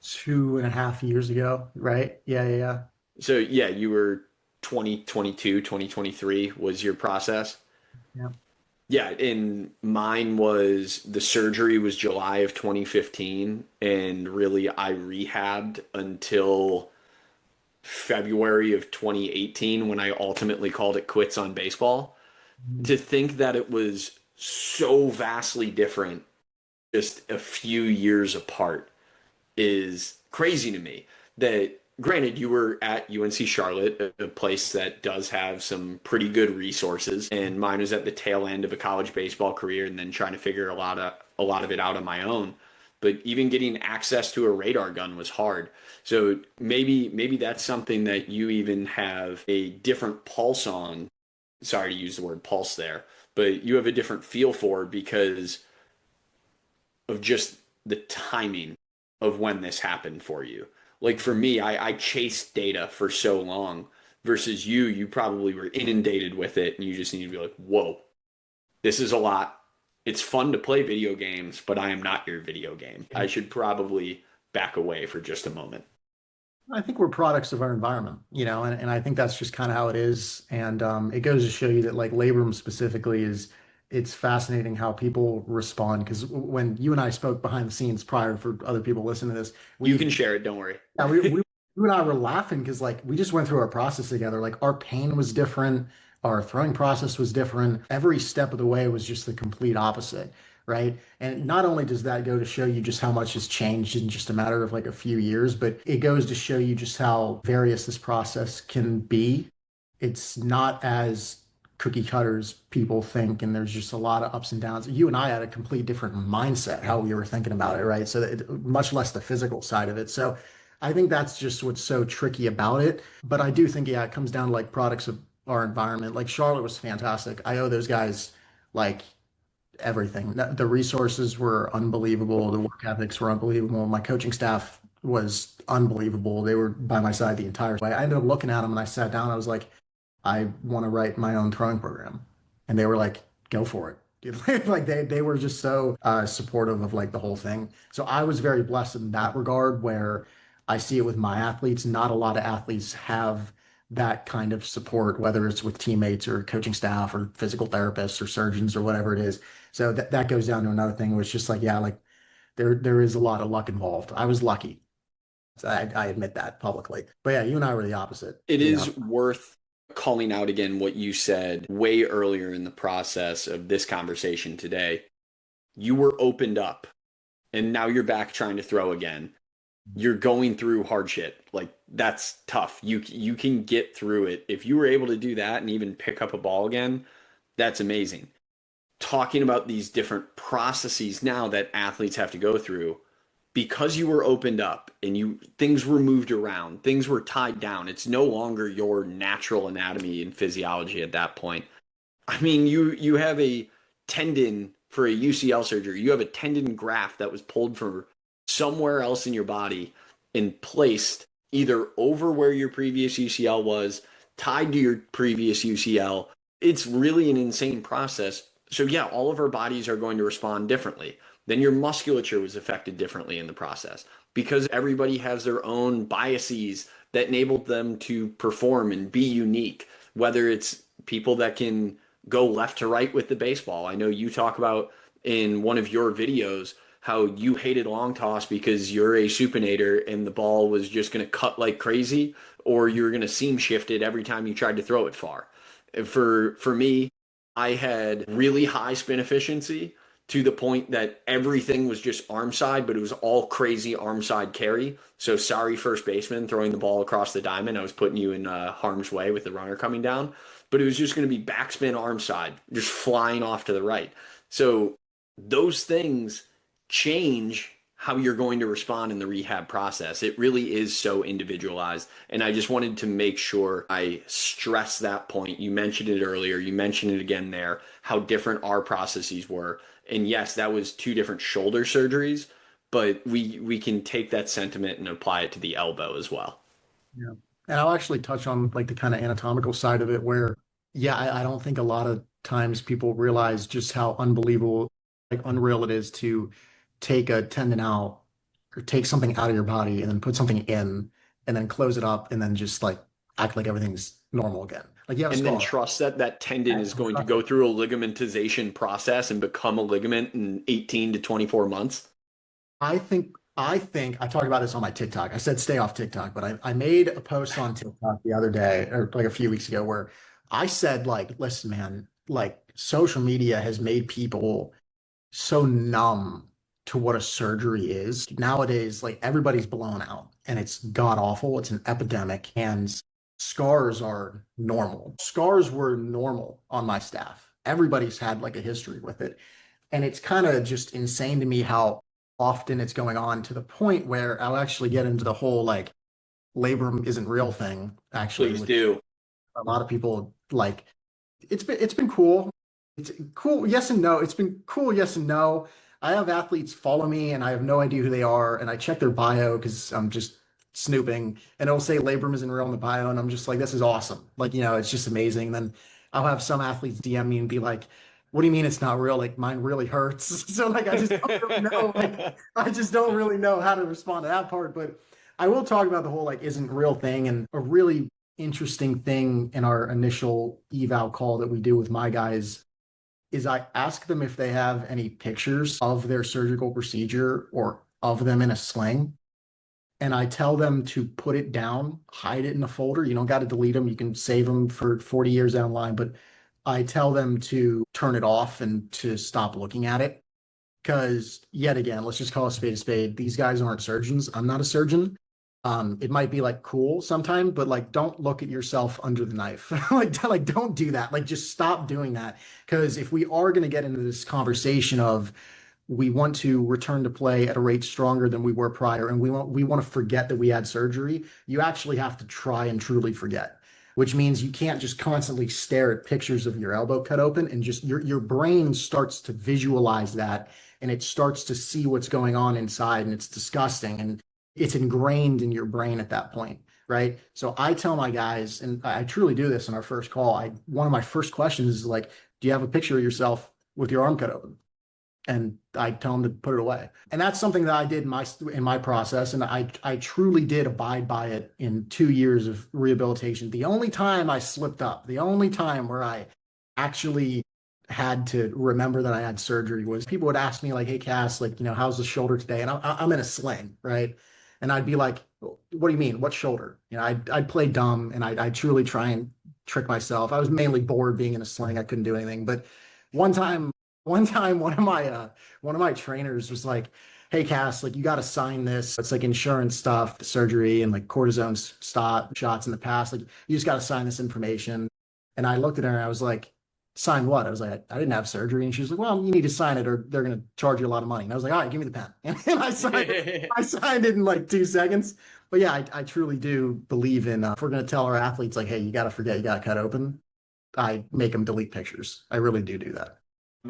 S2: 2.5 years ago, right? Yeah, yeah, yeah.
S1: So yeah, you were 2022, 2023 was your process.
S2: Yeah.
S1: Yeah, and mine was the surgery was July of 2015, and really I rehabbed until February of 2018 when I ultimately called it quits on baseball. To think that it was so vastly different just a few years apart is crazy to me. That granted, you were at UNC Charlotte, a place that does have some pretty good resources, and mine was at the tail end of a college baseball career, and then trying to figure a lot of it out on my own. But even getting access to a radar gun was hard. So maybe that's something that you even have a different pulse on. Sorry to use the word pulse there, but you have a different feel for because of just the timing of when this happened for you. Like for me, I chased data for so long versus you probably were inundated with it and you just need to be like, whoa, this is a lot. It's fun to play video games, but I am not your video game. I should probably back away for just a moment.
S2: I think we're products of our environment, and I think that's just kind of how it is. And it goes to show you that like labrum specifically is it's fascinating how people respond because when you and I spoke behind the scenes prior for other people listening to this,
S1: You
S2: we
S1: can share it, don't worry.
S2: yeah, you and I were laughing because like we just went through our process together. Like our pain was different, our throwing process was different. Every step of the way was just the complete opposite, right? And not only does that go to show you just how much has changed in just a matter of like a few years, but it goes to show you just how various this process can be. It's not as cookie cutters people think, and there's just a lot of ups and downs. You and I had a complete different mindset how we were thinking about it, right? So much less the physical side of it. So I think that's just what's so tricky about it. But I do think, yeah, it comes down to like products of our environment. Like Charlotte was fantastic. I owe those guys like everything. The resources were unbelievable. The work ethics were unbelievable. My coaching staff was unbelievable. They were by my side the entire way. I ended up looking at them and I sat down. I was like, I want to write my own throwing program. And they were like, go for it. Like they were just so supportive of like the whole thing. So I was very blessed in that regard where I see it with my athletes. Not a lot of athletes have that kind of support, whether it's with teammates or coaching staff or physical therapists or surgeons or whatever it is. So that goes down to another thing, which just like, yeah, like there is a lot of luck involved. I was lucky. So I admit that publicly. But yeah, you and I were the opposite.
S1: It
S2: You know?
S1: is worth calling out again what you said way earlier in the process of this conversation today. You were opened up and now you're back trying to throw again. You're going through hard shit. Like that's tough. You can get through it. If you were able to do that and even pick up a ball again, that's amazing. Talking about these different processes now that athletes have to go through because you were opened up and you things were moved around, things were tied down. It's no longer your natural anatomy and physiology at that point. I mean, you have a tendon for a UCL surgery. You have a tendon graft that was pulled from somewhere else in your body and placed either over where your previous UCL was, tied to your previous UCL. It's really an insane process. So yeah, all of our bodies are going to respond differently. Then your musculature was affected differently in the process because everybody has their own biases that enabled them to perform and be unique. Whether it's people that can go left to right with the baseball. I know you talk about in one of your videos how you hated long toss because you're a supinator and the ball was just going to cut like crazy, or you're going to seam shift it every time you tried to throw it far. For me, I had really high spin efficiency to the point that everything was just arm side, but it was all crazy arm side carry. So sorry, first baseman, throwing the ball across the diamond. I was putting you in harm's way with the runner coming down, but it was just going to be backspin arm side, just flying off to the right. So those things change how you're going to respond in the rehab process. It really is so individualized. And I just wanted to make sure I stress that point. You mentioned it earlier, you mentioned it again there, how different our processes were. And yes, that was two different shoulder surgeries, but we can take that sentiment and apply it to the elbow as well.
S2: Yeah. And I'll actually touch on like the kind of anatomical side of it where, yeah, I don't think a lot of times people realize just how unbelievable, like unreal it is to take a tendon out or take something out of your body and then put something in and then close it up and then just like act like everything's normal again. Like you have a
S1: And then
S2: scar.
S1: trust that that tendon is going to go through a ligamentization process and become a ligament in 18 to 24 months.
S2: I talked about this on my TikTok. I said stay off TikTok, but I made a post on TikTok the other day or like a few weeks ago where I said like, listen, man, like social media has made people so numb to what a surgery is. Nowadays, like everybody's blown out and it's god awful. It's an epidemic and scars are normal. Scars were normal on my staff. Everybody's had like a history with it. And it's kind of just insane to me how often it's going on to the point where I'll actually get into the whole like labrum isn't real thing, actually,
S1: Please
S2: which
S1: do.
S2: a lot of people like. It's been cool. It's cool, yes and no. It's been cool, yes and no. I have athletes follow me and I have no idea who they are, and I check their bio because I'm just snooping, and it'll say labrum isn't real in the bio, and I'm just like, this is awesome. Like, it's just amazing. Then I'll have some athletes DM me and be like, what do you mean it's not real? Like mine really hurts. So like I just don't really know. Like I just don't really know how to respond to that part. But I will talk about the whole like isn't real thing, and a really interesting thing in our initial eval call that we do with my guys is I ask them if they have any pictures of their surgical procedure or of them in a sling. And I tell them to put it down, hide it in a folder. You don't got to delete them. You can save them for 40 years down the line. But I tell them to turn it off and to stop looking at it. Because yet again, let's just call a spade a spade. These guys aren't surgeons. I'm not a surgeon. It might be like cool sometime, but like don't look at yourself under the knife. Like don't do that. Like just stop doing that. Because if we are going to get into this conversation of we want to return to play at a rate stronger than we were prior, and we want to forget that we had surgery, you actually have to try and truly forget. Which means you can't just constantly stare at pictures of your elbow cut open and just your brain starts to visualize that and it starts to see what's going on inside and it's disgusting and it's ingrained in your brain at that point, right? So I tell my guys, and I truly do this in our first call. One of my first questions is like, do you have a picture of yourself with your arm cut open? And I tell them to put it away. And that's something that I did in my process, and I truly did abide by it in 2 years of rehabilitation. The only time I slipped up, the only time where I actually had to remember that I had surgery was people would ask me like, "Hey, Cass, like, how's the shoulder today?" And I'm in a sling, right? And I'd be like, "What do you mean? What shoulder?" I'd play dumb, and I'd truly try and trick myself. I was mainly bored being in a sling. I couldn't do anything, but one time one time one of my trainers was like, "Hey Cass, like you got to sign this. It's like insurance stuff, surgery and like cortisone stop shots in the past. Like you just got to sign this information." And I looked at her and I was like, "Sign what?" I was like, "I didn't have surgery." And she was like, "Well, you need to sign it or they're going to charge you a lot of money." And I was like, "All right, give me the pen." And I signed it. I signed it in like 2 seconds. But yeah, I truly do believe in if we're going to tell our athletes like, "Hey, you got to forget you got cut open," I make them delete pictures. I really do that.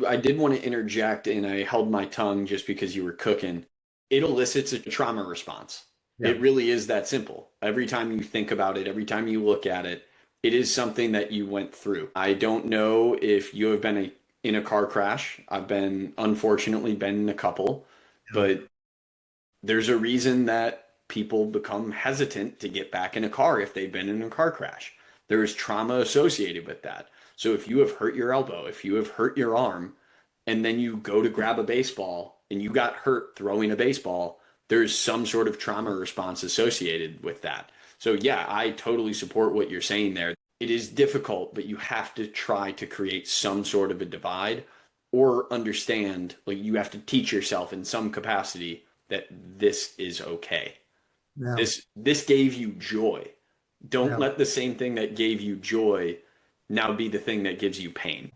S1: I did want to interject, and I held my tongue just because you were cooking. It elicits a trauma response.
S2: Yeah.
S1: It really is that simple. Every time you think about it, every time you look at it, it is something that you went through. I don't know if you have been in a car crash. I've unfortunately, been in a couple, but there's a reason that people become hesitant to get back in a car if they've been in a car crash. There is trauma associated with that. So if you have hurt your elbow, if you have hurt your arm, and then you go to grab a baseball and you got hurt throwing a baseball, there's some sort of trauma response associated with that. So yeah, I totally support what you're saying there. It is difficult, but you have to try to create some sort of a divide or understand, like you have to teach yourself in some capacity that this is okay.
S2: Yeah.
S1: This gave you joy. Don't
S2: Yeah.
S1: let the same thing that gave you joy now be the thing that gives you pain.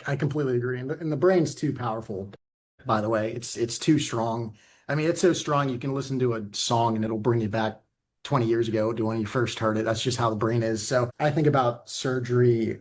S2: I completely agree. And the brain's too powerful, by the way. It's too strong. I mean, it's so strong you can listen to a song and it'll bring you back 20 years ago to when you first heard it. That's just how the brain is. So I think about surgery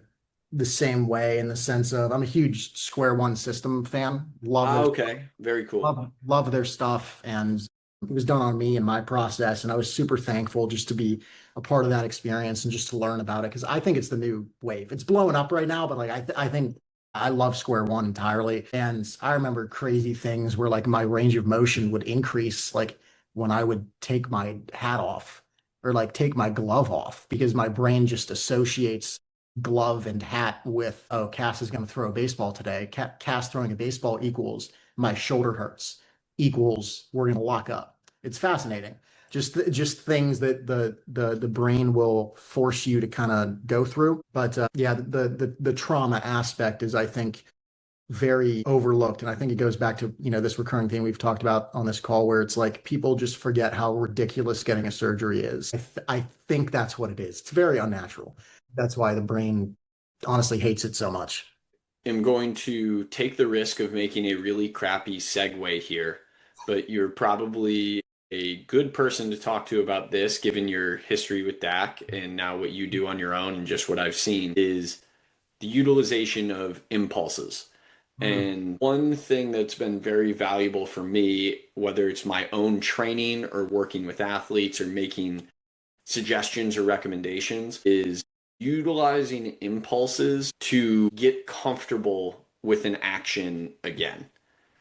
S2: the same way in the sense of I'm a huge Square One system fan. Love
S1: Ah,
S2: their
S1: okay. Very cool.
S2: love their stuff. And it was done on me and my process. And I was super thankful just to be a part of that experience and just to learn about it because I think it's the new wave. It's blowing up right now, but like I think I love Square One entirely. And I remember crazy things where like my range of motion would increase like when I would take my hat off or like take my glove off because my brain just associates glove and hat with, oh, Cass is going to throw a baseball today. Cass throwing a baseball equals my shoulder hurts equals we're going to lock up. It's fascinating. Just things that the brain will force you to kind of go through. But yeah, the trauma aspect is, I think, very overlooked. And I think it goes back to, this recurring theme we've talked about on this call where it's like people just forget how ridiculous getting a surgery is. I think that's what it is. It's very unnatural. That's why the brain honestly hates it so much.
S1: Am going to take the risk of making a really crappy segue here, but you're probably a good person to talk to about this, given your history with Dak and now what you do on your own and just what I've seen is the utilization of impulses.
S2: Mhm.
S1: And one thing that's been very valuable for me, whether it's my own training or working with athletes or making suggestions or recommendations, is utilizing impulses to get comfortable with an action again.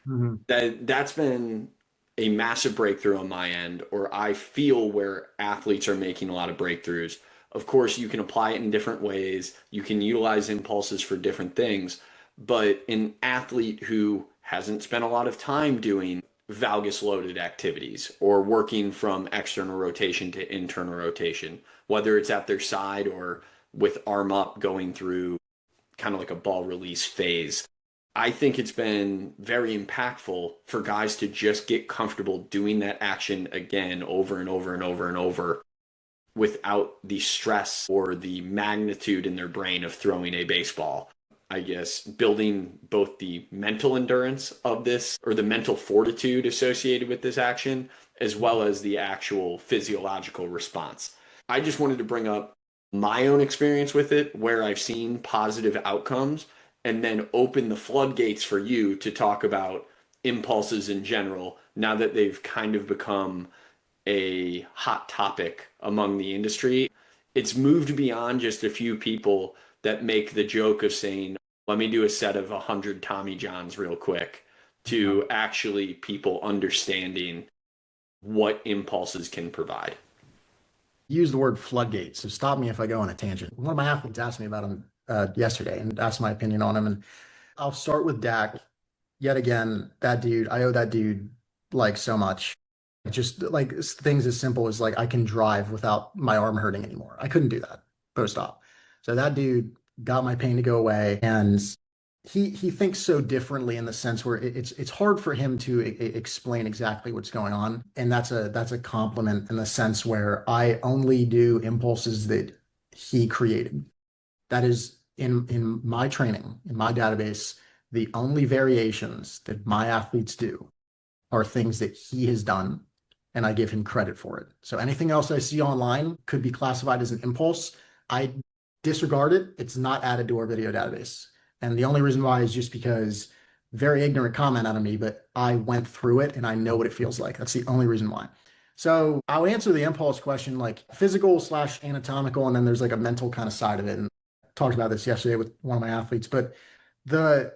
S2: Mhm.
S1: That's been a massive breakthrough on my end, or I feel where athletes are making a lot of breakthroughs. Of course, you can apply it in different ways. You can utilize impulses for different things, but an athlete who hasn't spent a lot of time doing valgus loaded activities or working from external rotation to internal rotation, whether it's at their side or with arm up going through kind of like a ball release phase, I think it's been very impactful for guys to just get comfortable doing that action again over and over and over and over without the stress or the magnitude in their brain of throwing a baseball. I guess building both the mental endurance of this or the mental fortitude associated with this action, as well as the actual physiological response. I just wanted to bring up my own experience with it, where I've seen positive outcomes, and then open the floodgates for you to talk about impulses in general now that they've kind of become a hot topic among the industry. It's moved beyond just a few people that make the joke of saying, let me do a set of 100 Tommy Johns real quick, to actually people understanding what impulses can provide.
S2: Use the word floodgate, so stop me if I go on a tangent. One of my athletes asked me about him yesterday and asked my opinion on him. And I'll start with Dak. Yet again, that dude, I owe that dude like so much. Just like things as simple as like I can drive without my arm hurting anymore. I couldn't do that post-op. So that dude got my pain to go away. And he thinks so differently in the sense where it's hard for him to explain exactly what's going on, and that's a compliment in the sense where I only do impulses that he created. That is in my training, in my database, the only variations that my athletes do are things that he has done, and I give him credit for it. So anything else I see online could be classified as an impulse. I disregard it. It's not added to our video database. And the only reason why is just because very ignorant comment out of me, but I went through it and I know what it feels like. That's the only reason why. So I'll answer the impulse question like physical slash anatomical, and then there's like a mental kind of side of it. And I talked about this yesterday with one of my athletes, but the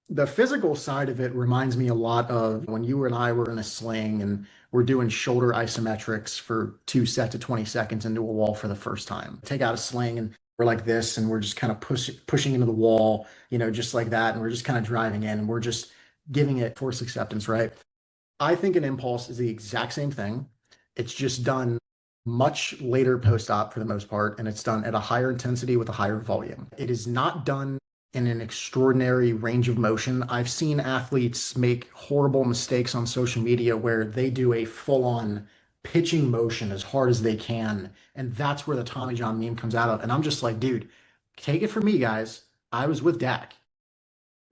S2: the physical side of it reminds me a lot of when you and I were in a sling and we're doing shoulder isometrics for 2 sets of 20 seconds into a wall for the first time. Take out a sling and we're like this, and we're just kind of pushing into the wall, just like that. And we're just kind of driving in and we're just giving it force acceptance, right? I think an impulse is the exact same thing. It's just done much later post-op for the most part, and it's done at a higher intensity with a higher volume. It is not done in an extraordinary range of motion. I've seen athletes make horrible mistakes on social media where they do a full-on pitching motion as hard as they can, and that's where the Tommy John meme comes out of. And I'm just like, dude, take it from me, guys. I was with Dak.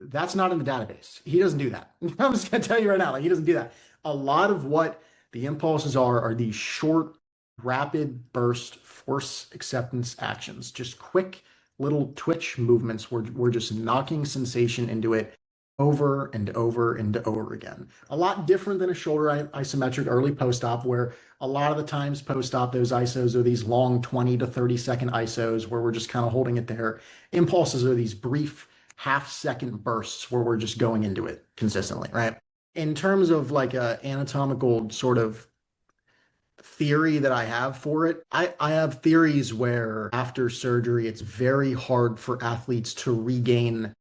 S2: That's not in the database. He doesn't do that. I'm just gonna tell you right now, like he doesn't do that. A lot of what the impulses are these short, rapid burst force acceptance actions, just quick little twitch movements where we're just knocking sensation into it over and over and over again. A lot different than a shoulder isometric early post-op, where a lot of the times post-op, those ISOs are these long 20 to 30 second ISOs where we're just kind of holding it there. Impulses are these brief half-second bursts where we're just going into it consistently, right? In terms of like a anatomical sort of theory that I have for it, I have theories where after surgery, it's very hard for athletes to regain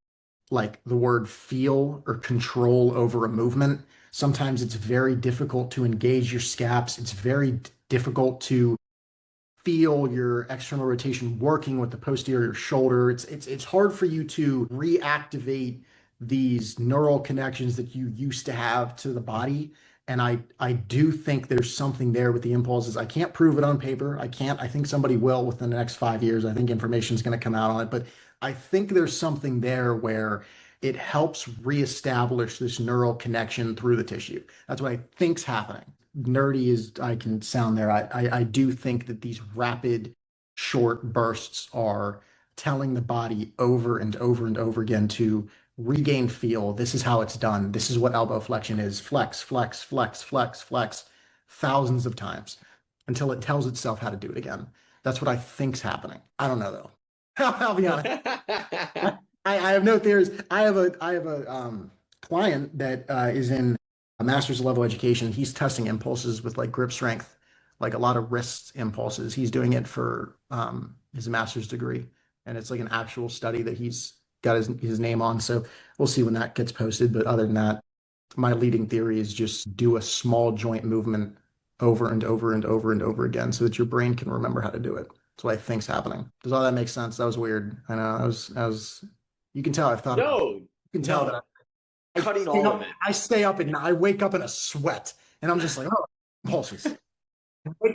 S2: like the word feel or control over a movement. Sometimes it's very difficult to engage your scaps. It's very difficult to feel your external rotation working with the posterior shoulder. It's hard for you to reactivate these neural connections that you used to have to the body. And I do think there's something there with the impulses. I can't prove it on paper. I can't. I think somebody will within the next 5 years. I think information is going to come out on it. But I think there's something there where it helps reestablish this neural connection through the tissue. That's what I think's happening. Nerdy as I can sound there, I do think that these rapid, short bursts are telling the body over and over and over again to regain feel. This is how it's done. This is what elbow flexion is. Flex, flex, flex, flex, flex, thousands of times until it tells itself how to do it again. That's what I think's happening. I don't know though. I'll be honest. I have no theories. I have a client that is in a master's level education. He's testing impulses with like grip strength, like a lot of wrist impulses. He's doing it for his master's degree, and it's like an actual study that he's got his name on. So we'll see when that gets posted. But other than that, my leading theory is just do a small joint movement over and over and over and over again so that your brain can remember how to do it. That's what I think's happening. Does all that make sense? That was weird. I know. I was you can tell I've thought about it.
S1: No,
S2: can tell
S1: No,
S2: that
S1: cutting all of it.
S2: I stay up and I wake up in a sweat and I'm just like, oh, impulses.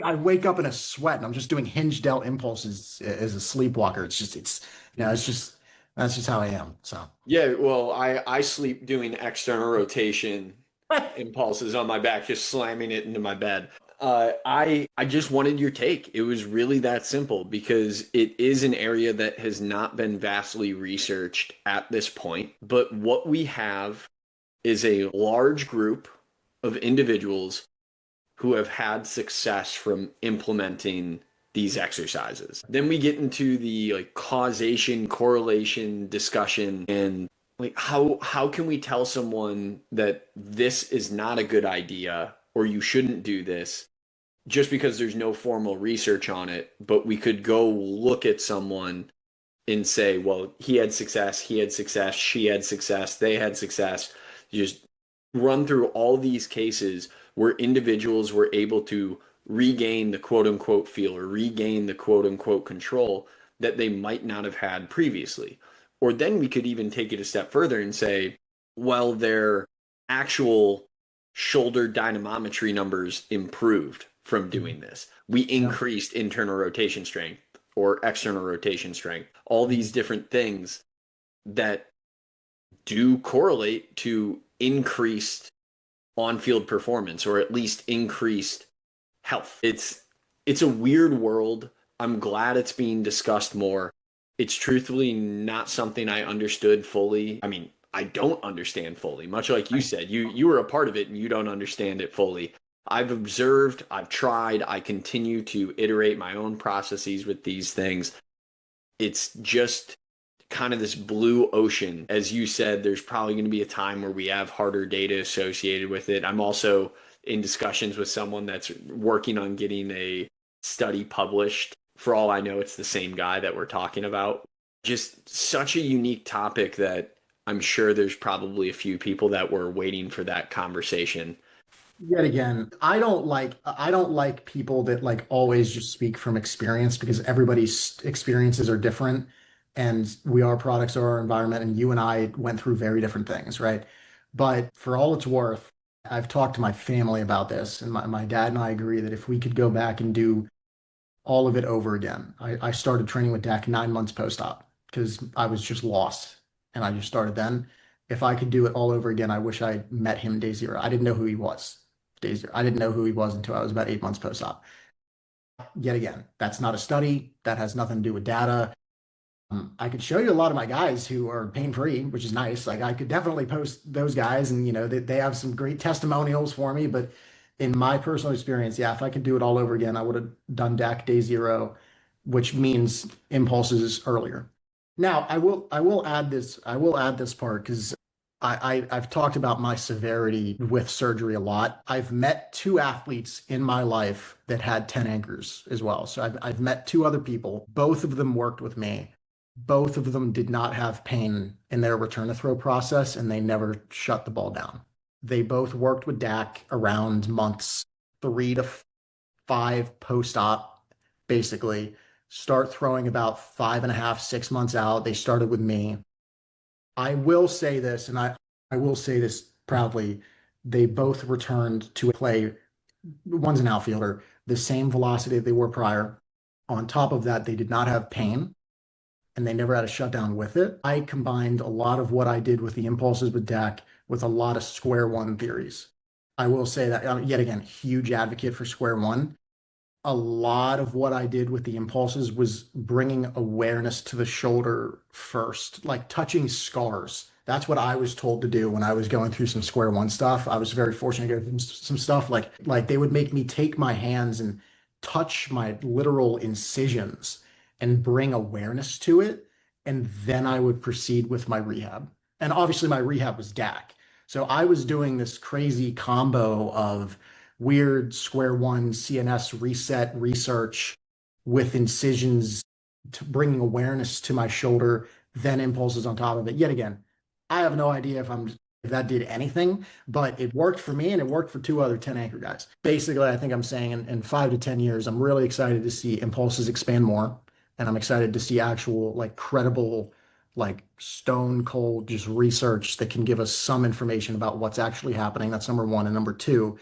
S2: I wake up in a sweat and I'm just doing hinge delt impulses as a sleepwalker. It's just, that's just how I am. So,
S1: Yeah, well, I sleep doing external rotation impulses on my back, just slamming it into my bed. I just wanted your take. It was really that simple because it is an area that has not been vastly researched at this point. But what we have is a large group of individuals who have had success from implementing these exercises. Then we get into the like causation correlation discussion and like how can we tell someone that this is not a good idea or you shouldn't do this just because there's no formal research on it, but we could go look at someone and say, well, he had success, she had success, they had success. You just run through all these cases where individuals were able to regain the quote unquote feel or regain the quote unquote control that they might not have had previously. Or then we could even take it a step further and say, well, their actual shoulder dynamometry numbers improved from doing this. We
S2: yeah.
S1: increased internal rotation strength or external rotation strength, all these different things that do correlate to increased on-field performance or at least increased health. It's a weird world. I'm glad it's being discussed more. It's truthfully not something I understood fully. I mean, I don't understand fully. Much like you said, you were a part of it and you don't understand it fully. I've observed, I've tried, I continue to iterate my own processes with these things. It's just kind of this blue ocean. As you said, there's probably going to be a time where we have harder data associated with it. I'm also in discussions with someone that's working on getting a study published. For all I know, it's the same guy that we're talking about. Just such a unique topic that I'm sure there's probably a few people that were waiting for that conversation.
S2: Yet again, I don't like people that like always just speak from experience because everybody's experiences are different and we are products of our environment and you and I went through very different things, right? But for all it's worth, I've talked to my family about this and my dad and I agree that if we could go back and do all of it over again. I started training with Dak 9 months post-op because I was just lost and I just started then. If I could do it all over again, I wish I met him day zero. I didn't know who he was day zero. I didn't know who he was until I was about 8 months post-op. Yet again, that's not a study. That has nothing to do with data. I could show you a lot of my guys who are pain-free, which is nice. Like I could definitely post those guys and they have some great testimonials for me, but in my personal experience, yeah, if I could do it all over again, I would have done DAC day zero, which means impulses earlier. Now, I will add this part because I've talked about my severity with surgery a lot. I've met two athletes in my life that had 10 anchors as well. So I've met two other people. Both of them worked with me. Both of them did not have pain in their return to throw process, and they never shut the ball down. They both worked with Dak around months 3 to 5 post-op, basically. Start throwing about 5.5, 6 months out. They started with me. I will say this, and I will say this proudly. They both returned to play, one's an outfielder, the same velocity they were prior. On top of that, they did not have pain and they never had a shutdown with it. I combined a lot of what I did with the impulses with Dak with a lot of square one theories. I will say that, yet again, huge advocate for square one. A lot of what I did with the impulses was bringing awareness to the shoulder first, like touching scars. That's what I was told to do when I was going through some square one stuff. I was very fortunate to go through some stuff like they would make me take my hands and touch my literal incisions and bring awareness to it. And then I would proceed with my rehab. And obviously my rehab was DAC. So I was doing this crazy combo of weird square one CNS reset research with incisions to bringing awareness to my shoulder, then impulses on top of it. Yet again, I have no idea if that did anything, but it worked for me and it worked for two other 10 anchor guys. Basically, I think I'm saying in 5 to 10 years, I'm really excited to see impulses expand more. And I'm excited to see actual like credible like stone cold just research that can give us some information about what's actually happening. That's number one. And number two,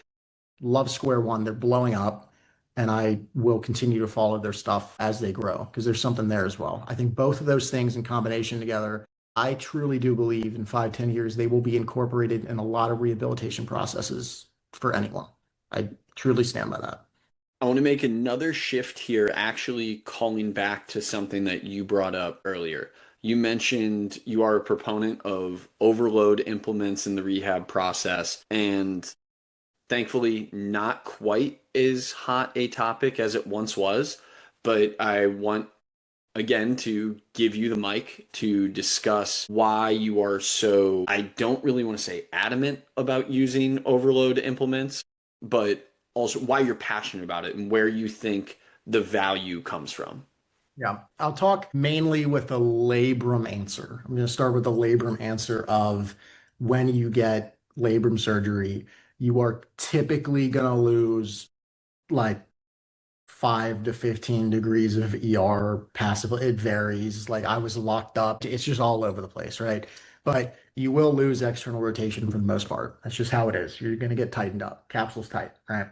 S2: love Square One. They're blowing up, and I will continue to follow their stuff as they grow because there's something there as well. I think both of those things in combination together, I truly do believe in 5, 10 years, they will be incorporated in a lot of rehabilitation processes for anyone. I truly stand by that.
S1: I want to make another shift here, actually calling back to something that you brought up earlier. You mentioned you are a proponent of overload implements in the rehab process, and thankfully not quite as hot a topic as it once was. But I want again to give you the mic to discuss why you are so, I don't really want to say adamant about using overload implements, but also why you're passionate about it and where you think the value comes from.
S2: Yeah, I'll talk mainly with the labrum answer. I'm going to start with the labrum answer of when you get labrum surgery, you are typically going to lose like 5 to 15 degrees of ER passive. It varies. Like I was locked up. It's just all over the place, right? But you will lose external rotation for the most part. That's just how it is. You're going to get tightened up. Capsule's tight, right?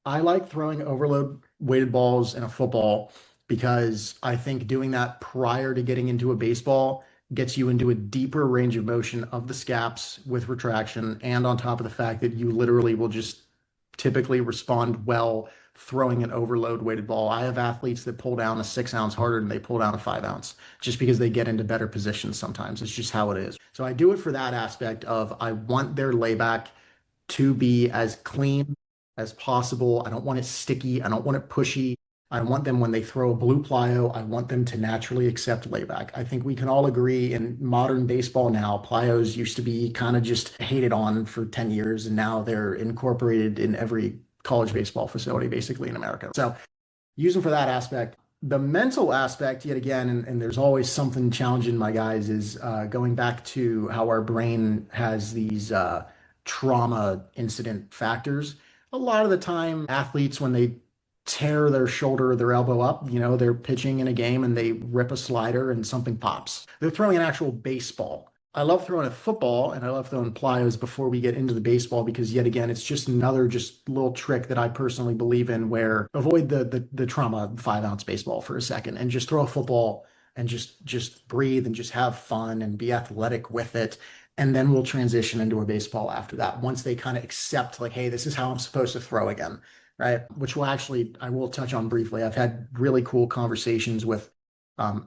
S2: I like throwing overload weighted balls in a football because I think doing that prior to getting into a baseball gets you into a deeper range of motion of the scaps with retraction, and on top of the fact that you literally will just typically respond well throwing an overload weighted ball. I have athletes that pull down a 6 ounce harder than they pull down a 5 ounce just because they get into better positions sometimes. It's just how it is. So I do it for that aspect of I want their layback to be as clean as possible. I don't want it sticky. I don't want it pushy. I want them when they throw a blue plyo, I want them to naturally accept layback. I think we can all agree in modern baseball now, plyos used to be kind of just hated on for 10 years, and now they're incorporated in every college baseball facility basically in America. So use them for that aspect. The mental aspect, yet again, and there's always something challenging my guys, is going back to how our brain has these trauma incident factors. A lot of the time, athletes, when they tear their shoulder or their elbow up, they're pitching in a game and they rip a slider and something pops. They're throwing an actual baseball. I love throwing a football and I love throwing plyos before we get into the baseball because yet again, it's just another just little trick that I personally believe in where avoid the trauma 5 ounce baseball for a second and just throw a football and just breathe and just have fun and be athletic with it. And then we'll transition into a baseball after that. Once they kind of accept like, hey, this is how I'm supposed to throw again, right? Which will actually, I will touch on briefly. I've had really cool conversations with,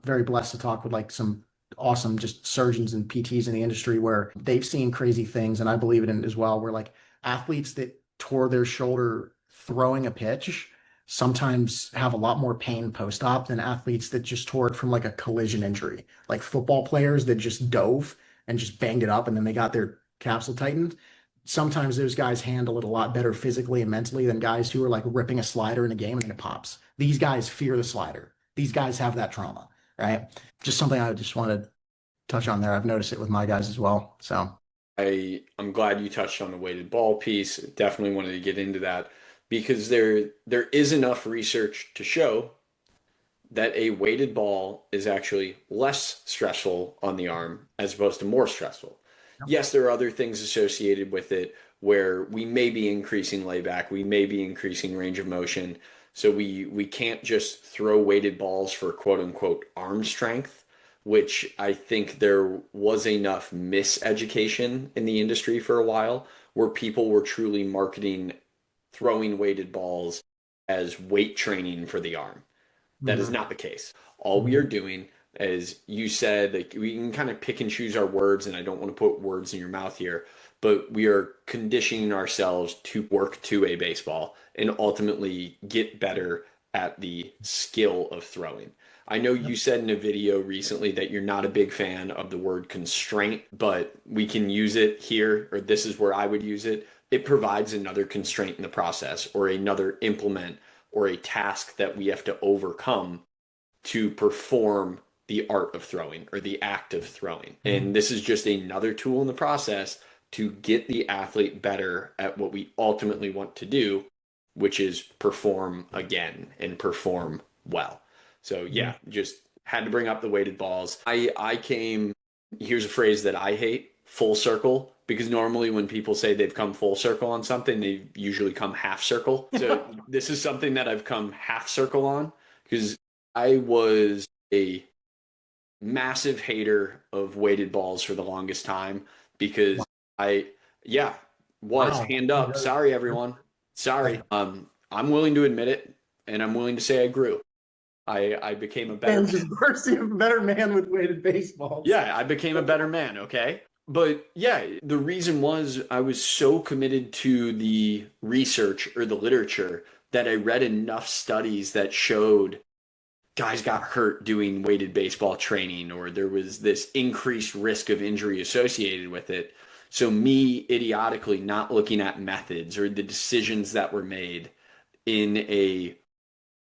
S2: very blessed to talk with like some awesome just surgeons and PTs in the industry where they've seen crazy things, and I believe it in as well, where like athletes that tore their shoulder throwing a pitch sometimes have a lot more pain post-op than athletes that just tore it from like a collision injury. Like football players that just dove and just banged it up and then they got their capsule tightened. Sometimes those guys handle it a lot better physically and mentally than guys who are like ripping a slider in a game and then it pops. These guys fear the slider. These guys have that trauma, right? Just something I just want to touch on there. I've noticed it with my guys as well. So
S1: I'm glad you touched on the weighted ball piece. Definitely wanted to get into that because there is enough research to show that a weighted ball is actually less stressful on the arm as opposed to more stressful. Yes, there are other things associated with it where we may be increasing layback, we may be increasing range of motion. So we can't just throw weighted balls for quote unquote arm strength, which I think there was enough miseducation in the industry for a while where people were truly marketing throwing weighted balls as weight training for the arm. That is
S2: mhm,
S1: not the case. All we are
S2: mhm,
S1: doing, as you said, like we can kind of pick and choose our words, and I don't want to put words in your mouth here, but we are conditioning ourselves to work to a baseball and ultimately get better at the skill of throwing. I know
S2: yep,
S1: you said in a video recently that you're not a big fan of the word constraint, but we can use it here, or this is where I would use it. It provides another constraint in the process or another implement or a task that we have to overcome to perform the art of throwing or the act of throwing. And
S2: mhm,
S1: this is just another tool in the process to get the athlete better at what we ultimately want to do, which is perform again and perform well. So
S2: mhm.
S1: yeah, just Had to bring up the weighted balls. I came, here's a phrase that I hate, full circle, because normally when people say they've come full circle on something, they usually come half circle. So this is something that I've come half circle on because I was a massive hater of weighted balls for the longest time because I, yeah, was
S2: Wow.
S1: hand up. Sorry, everyone. Sorry. I'm willing to admit it, and I'm willing to say I grew. I became a better
S2: Man's
S1: man.
S2: just mercy of a better man with weighted baseballs.
S1: Yeah, I became a better man, okay? But yeah, the reason was I was so committed to the research or the literature that I read enough studies that showed guys got hurt doing weighted baseball training, or there was this increased risk of injury associated with it. So, me idiotically not looking at methods or the decisions that were made in a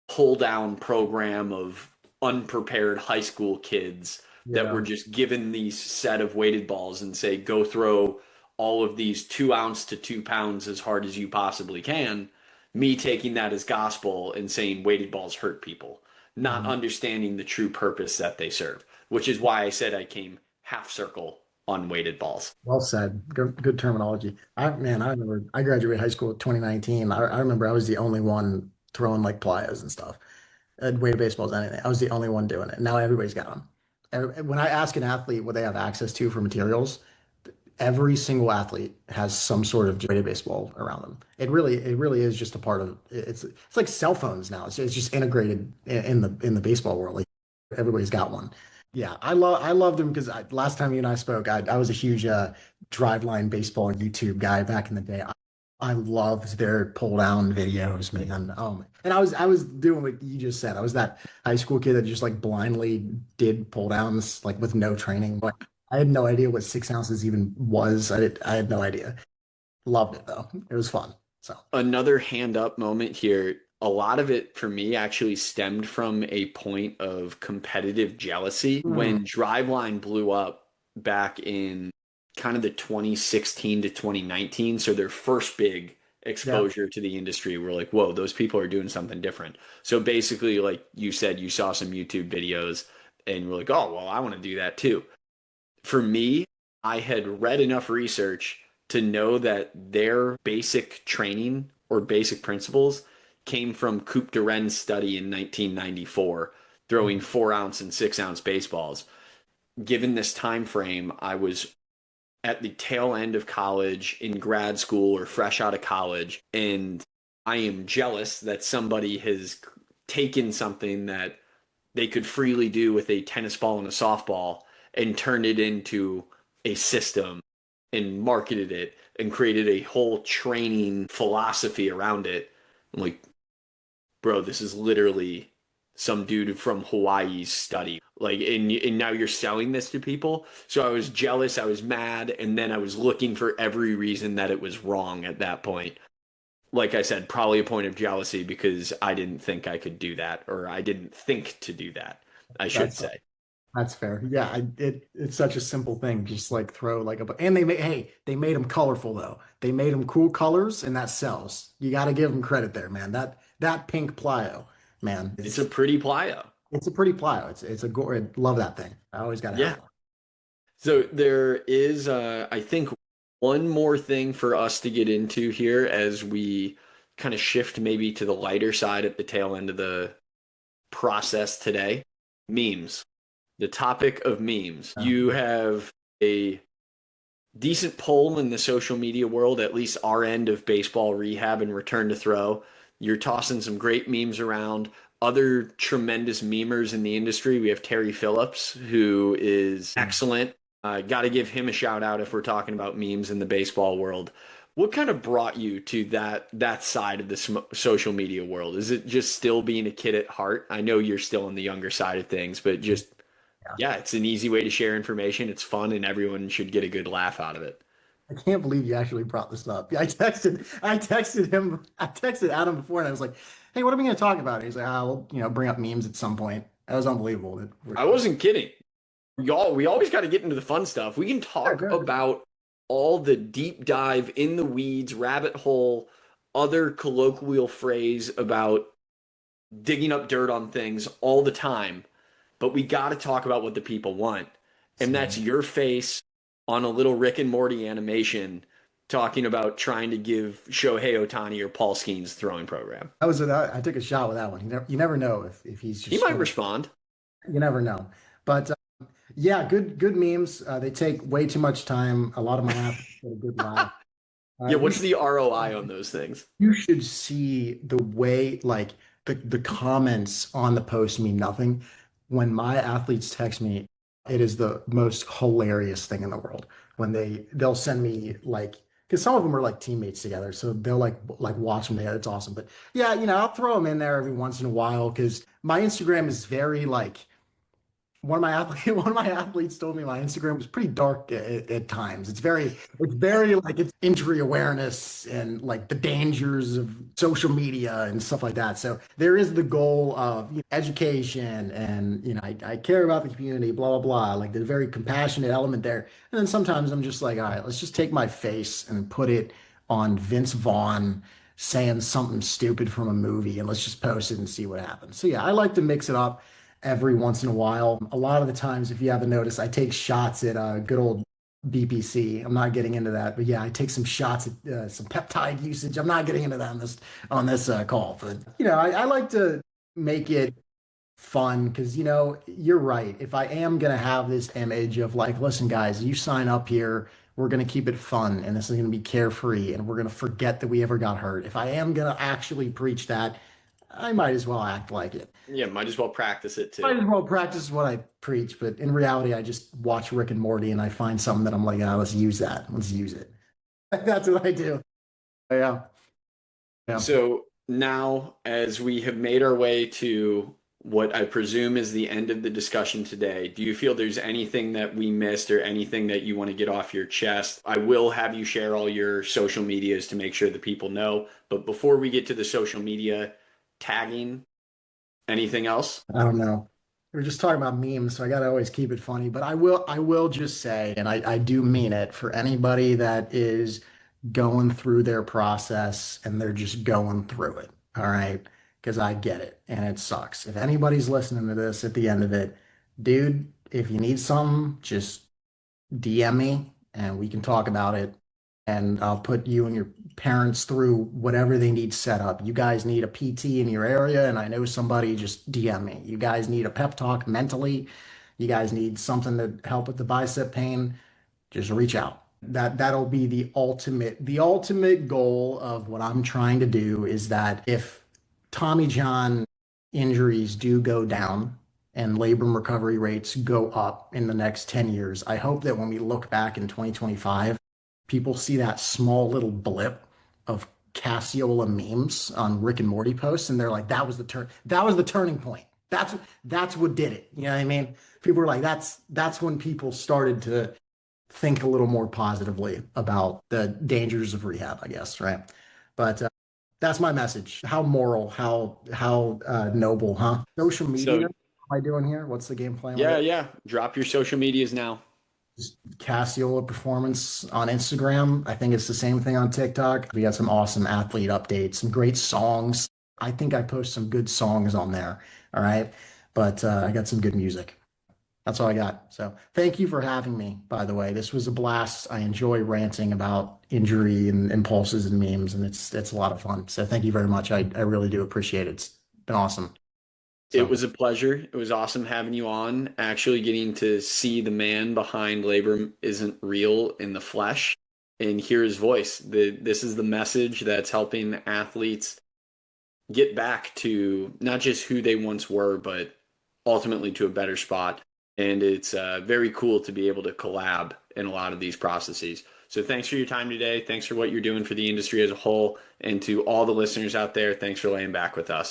S1: pull down program of unprepared high school kids that were
S2: Yeah.
S1: just given these set of weighted balls and say, go throw all of these 2 ounce to 2 pounds as hard as you possibly can. Me taking that as gospel and saying weighted balls hurt people, not
S2: Mhm.
S1: understanding the true purpose that they serve, which is why I said I came half circle on weighted balls.
S2: Well said. Good terminology. I remember I graduated high school in 2019. I remember I was the only one throwing like playas and stuff. Weighted baseballs, anything. I was the only one doing it. Now everybody's got them. When I ask an athlete what they have access to for materials, every single athlete has some sort of weighted baseball around them. It really is just a part of it's like cell phones now. It's just integrated in the baseball world. Like everybody's got one. Yeah, I loved him because last time you and I spoke, I was a huge Driveline baseball YouTube guy back in the day. I loved their pull down videos, man. And I was doing what you just said. I was that high school kid that just like blindly did pull downs like with no training. I had no idea what 6 ounces even was. I had no idea. Loved it though. It was fun. So
S1: Another hand up moment here. A lot of it for me actually stemmed from a point of competitive jealousy
S2: Hmm.
S1: when Driveline blew up back in kind of the 2016 to 2019. So their first big
S2: Yeah.
S1: exposure to the industry, we're like, whoa, those people are doing something different. So basically, like you said, you saw some YouTube videos and we're like, oh, well, I want to do that too. For me, I had read enough research to know that their basic training or basic principles came from Coupe de Rennes' study in 1994, throwing 4 ounce and 6 ounce baseballs. Given this time frame, I was at the tail end of college, in grad school, or fresh out of college, and I am jealous that somebody has taken something that they could freely do with a tennis ball and a softball and turned it into a system and marketed it and created a whole training philosophy around it. I'm like, bro, this is literally some dude from Hawaii's study. Like, and now you're selling this to people. So I was jealous, I was mad, and then I was looking for every reason that it was wrong at that point. Like I said, probably a point of jealousy because I didn't think I could do that, or I didn't think to do that, I should
S2: That's
S1: say.
S2: that's fair. Yeah, it's such a simple thing. Just like throw like and they made them colorful though. They made them cool colors and that sells. You got to give them credit there, man. That pink plyo, man,
S1: It's a pretty playa.
S2: it's a pretty plyo. I love that thing. I always got to have
S1: Yeah.
S2: one.
S1: So there is, I think, one more thing for us to get into here as we kind of shift maybe to the lighter side at the tail end of the process today. Memes. The topic of memes. You have a decent pull in the social media world, at least our end of baseball rehab and return to throw. You're tossing some great memes around. Other tremendous memers in the industry. We have Terry Phillips, who is excellent. Got to give him a shout out if we're talking about memes in the baseball world. What kind of brought you to that side of the social media world? Is it just still being a kid at heart? I know you're still on the younger side of things, but just
S2: Yeah.
S1: yeah, it's an easy way to share information. It's fun, and everyone should get a good laugh out of it.
S2: I can't believe you actually brought this up. I texted Adam before and I was like, "Hey, what are we going to talk about?" And he's like, "I'll, bring up memes at some point." That was unbelievable.
S1: I wasn't kidding. Y'all, we always got to get into the fun stuff. We can
S2: Yeah,
S1: talk
S2: good.
S1: about all the deep dive in the weeds, rabbit hole, other colloquial phrase about digging up dirt on things all the time. but we got to talk about what the people want. And that's
S2: So
S1: your face on a little Rick and Morty animation talking about trying to give Shohei Ohtani or Paul Skeens throwing program.
S2: I took a shot with that one. You never know if he's
S1: He
S2: just
S1: might
S2: gonna.
S1: respond.
S2: You never know. But yeah, good memes. They take way too much time. A lot of my athletes get a good laugh.
S1: Yeah,
S2: You
S1: what's
S2: should
S1: the ROI on those things?
S2: you should see the way like the comments on the post mean nothing. When my athletes text me, it is the most hilarious thing in the world. When they'll send me like because some of them are like teammates together, so they'll like watch them together. It's awesome. But yeah, I'll throw them in there every once in a while because my Instagram is very like one of my athletes told me my Instagram was pretty dark at times. It's very like it's injury awareness and like the dangers of social media and stuff like that. So there is the goal of education and I care about the community, blah blah blah. Like the very compassionate element there. And then sometimes I'm just like, all right, let's just take my face and put it on Vince Vaughn saying something stupid from a movie and let's just post it and see what happens. So yeah, I like to mix it up every once in a while. A lot of the times, if you haven't noticed, I take shots at good old BPC. I'm not getting into that, but yeah, I take some shots at some peptide usage. I'm not getting into that on this call, but I like to make it fun because you're right. If I am gonna have this image of like, listen, guys, you sign up here. We're going to keep it fun and this is going to be carefree and we're going to forget that we ever got hurt. If I am going to actually preach that, I might as well act like it.
S1: Yeah, might as well practice it
S2: Might
S1: too.
S2: as well practice what I preach, but in reality, I just watch Rick and Morty and I find something that I'm like, ah, let's use that. Let's use it. That's what I do. Yeah. Yeah.
S1: So now, as we have made our way to what I presume is the end of the discussion today, do you feel there's anything that we missed or anything that you want to get off your chest? I will have you share all your social medias to make sure that people know. But before we get to the social media tagging, anything else?
S2: I don't know. We are just talking about memes, so I got to always keep it funny. But I will just say, and I do mean it for anybody that is going through their process and they're just going through it. All right. Because I get it and it sucks. If anybody's listening to this at the end of it, dude, if you need something, just DM me and we can talk about it. And I'll put you and your parents through whatever they need set up. You guys need a PT in your area, and I know somebody, just DM me. You guys need a pep talk mentally. You guys need something to help with the bicep pain. Just reach out. That'll be the ultimate goal of what I'm trying to do is that if Tommy John injuries do go down and labrum recovery rates go up in the next 10 years, I hope that when we look back in 2025, people see that small little blip of Casciola memes on Rick and Morty posts, and they're like, that was the turning point. That's what did it. You know what I mean? People were like, that's when people started to think a little more positively about the dangers of rehab, I guess, right? But that's my message. How moral, how noble, huh? Social media.
S1: So,
S2: What am I doing here? What's the game plan with
S1: yeah,
S2: it?
S1: yeah. Drop your social medias now.
S2: Just Casciola Performance on Instagram. I think it's the same thing on TikTok. We got some awesome athlete updates, some great songs. I think I post some good songs on there. All right. But I got some good music. That's all I got. So thank you for having me, by the way. This was a blast. I enjoy ranting about injury and impulses and memes, and it's a lot of fun. So thank you very much. I really do appreciate it. It's been awesome.
S1: It
S2: So
S1: was a pleasure. It was awesome having you on. Actually, getting to see the man behind Labrum Isn't Real in the flesh and hear his voice. This is the message that's helping athletes get back to not just who they once were, but ultimately to a better spot. And it's very cool to be able to collab in a lot of these processes. So thanks for your time today. Thanks for what you're doing for the industry as a whole. And to all the listeners out there, thanks for laying back with us.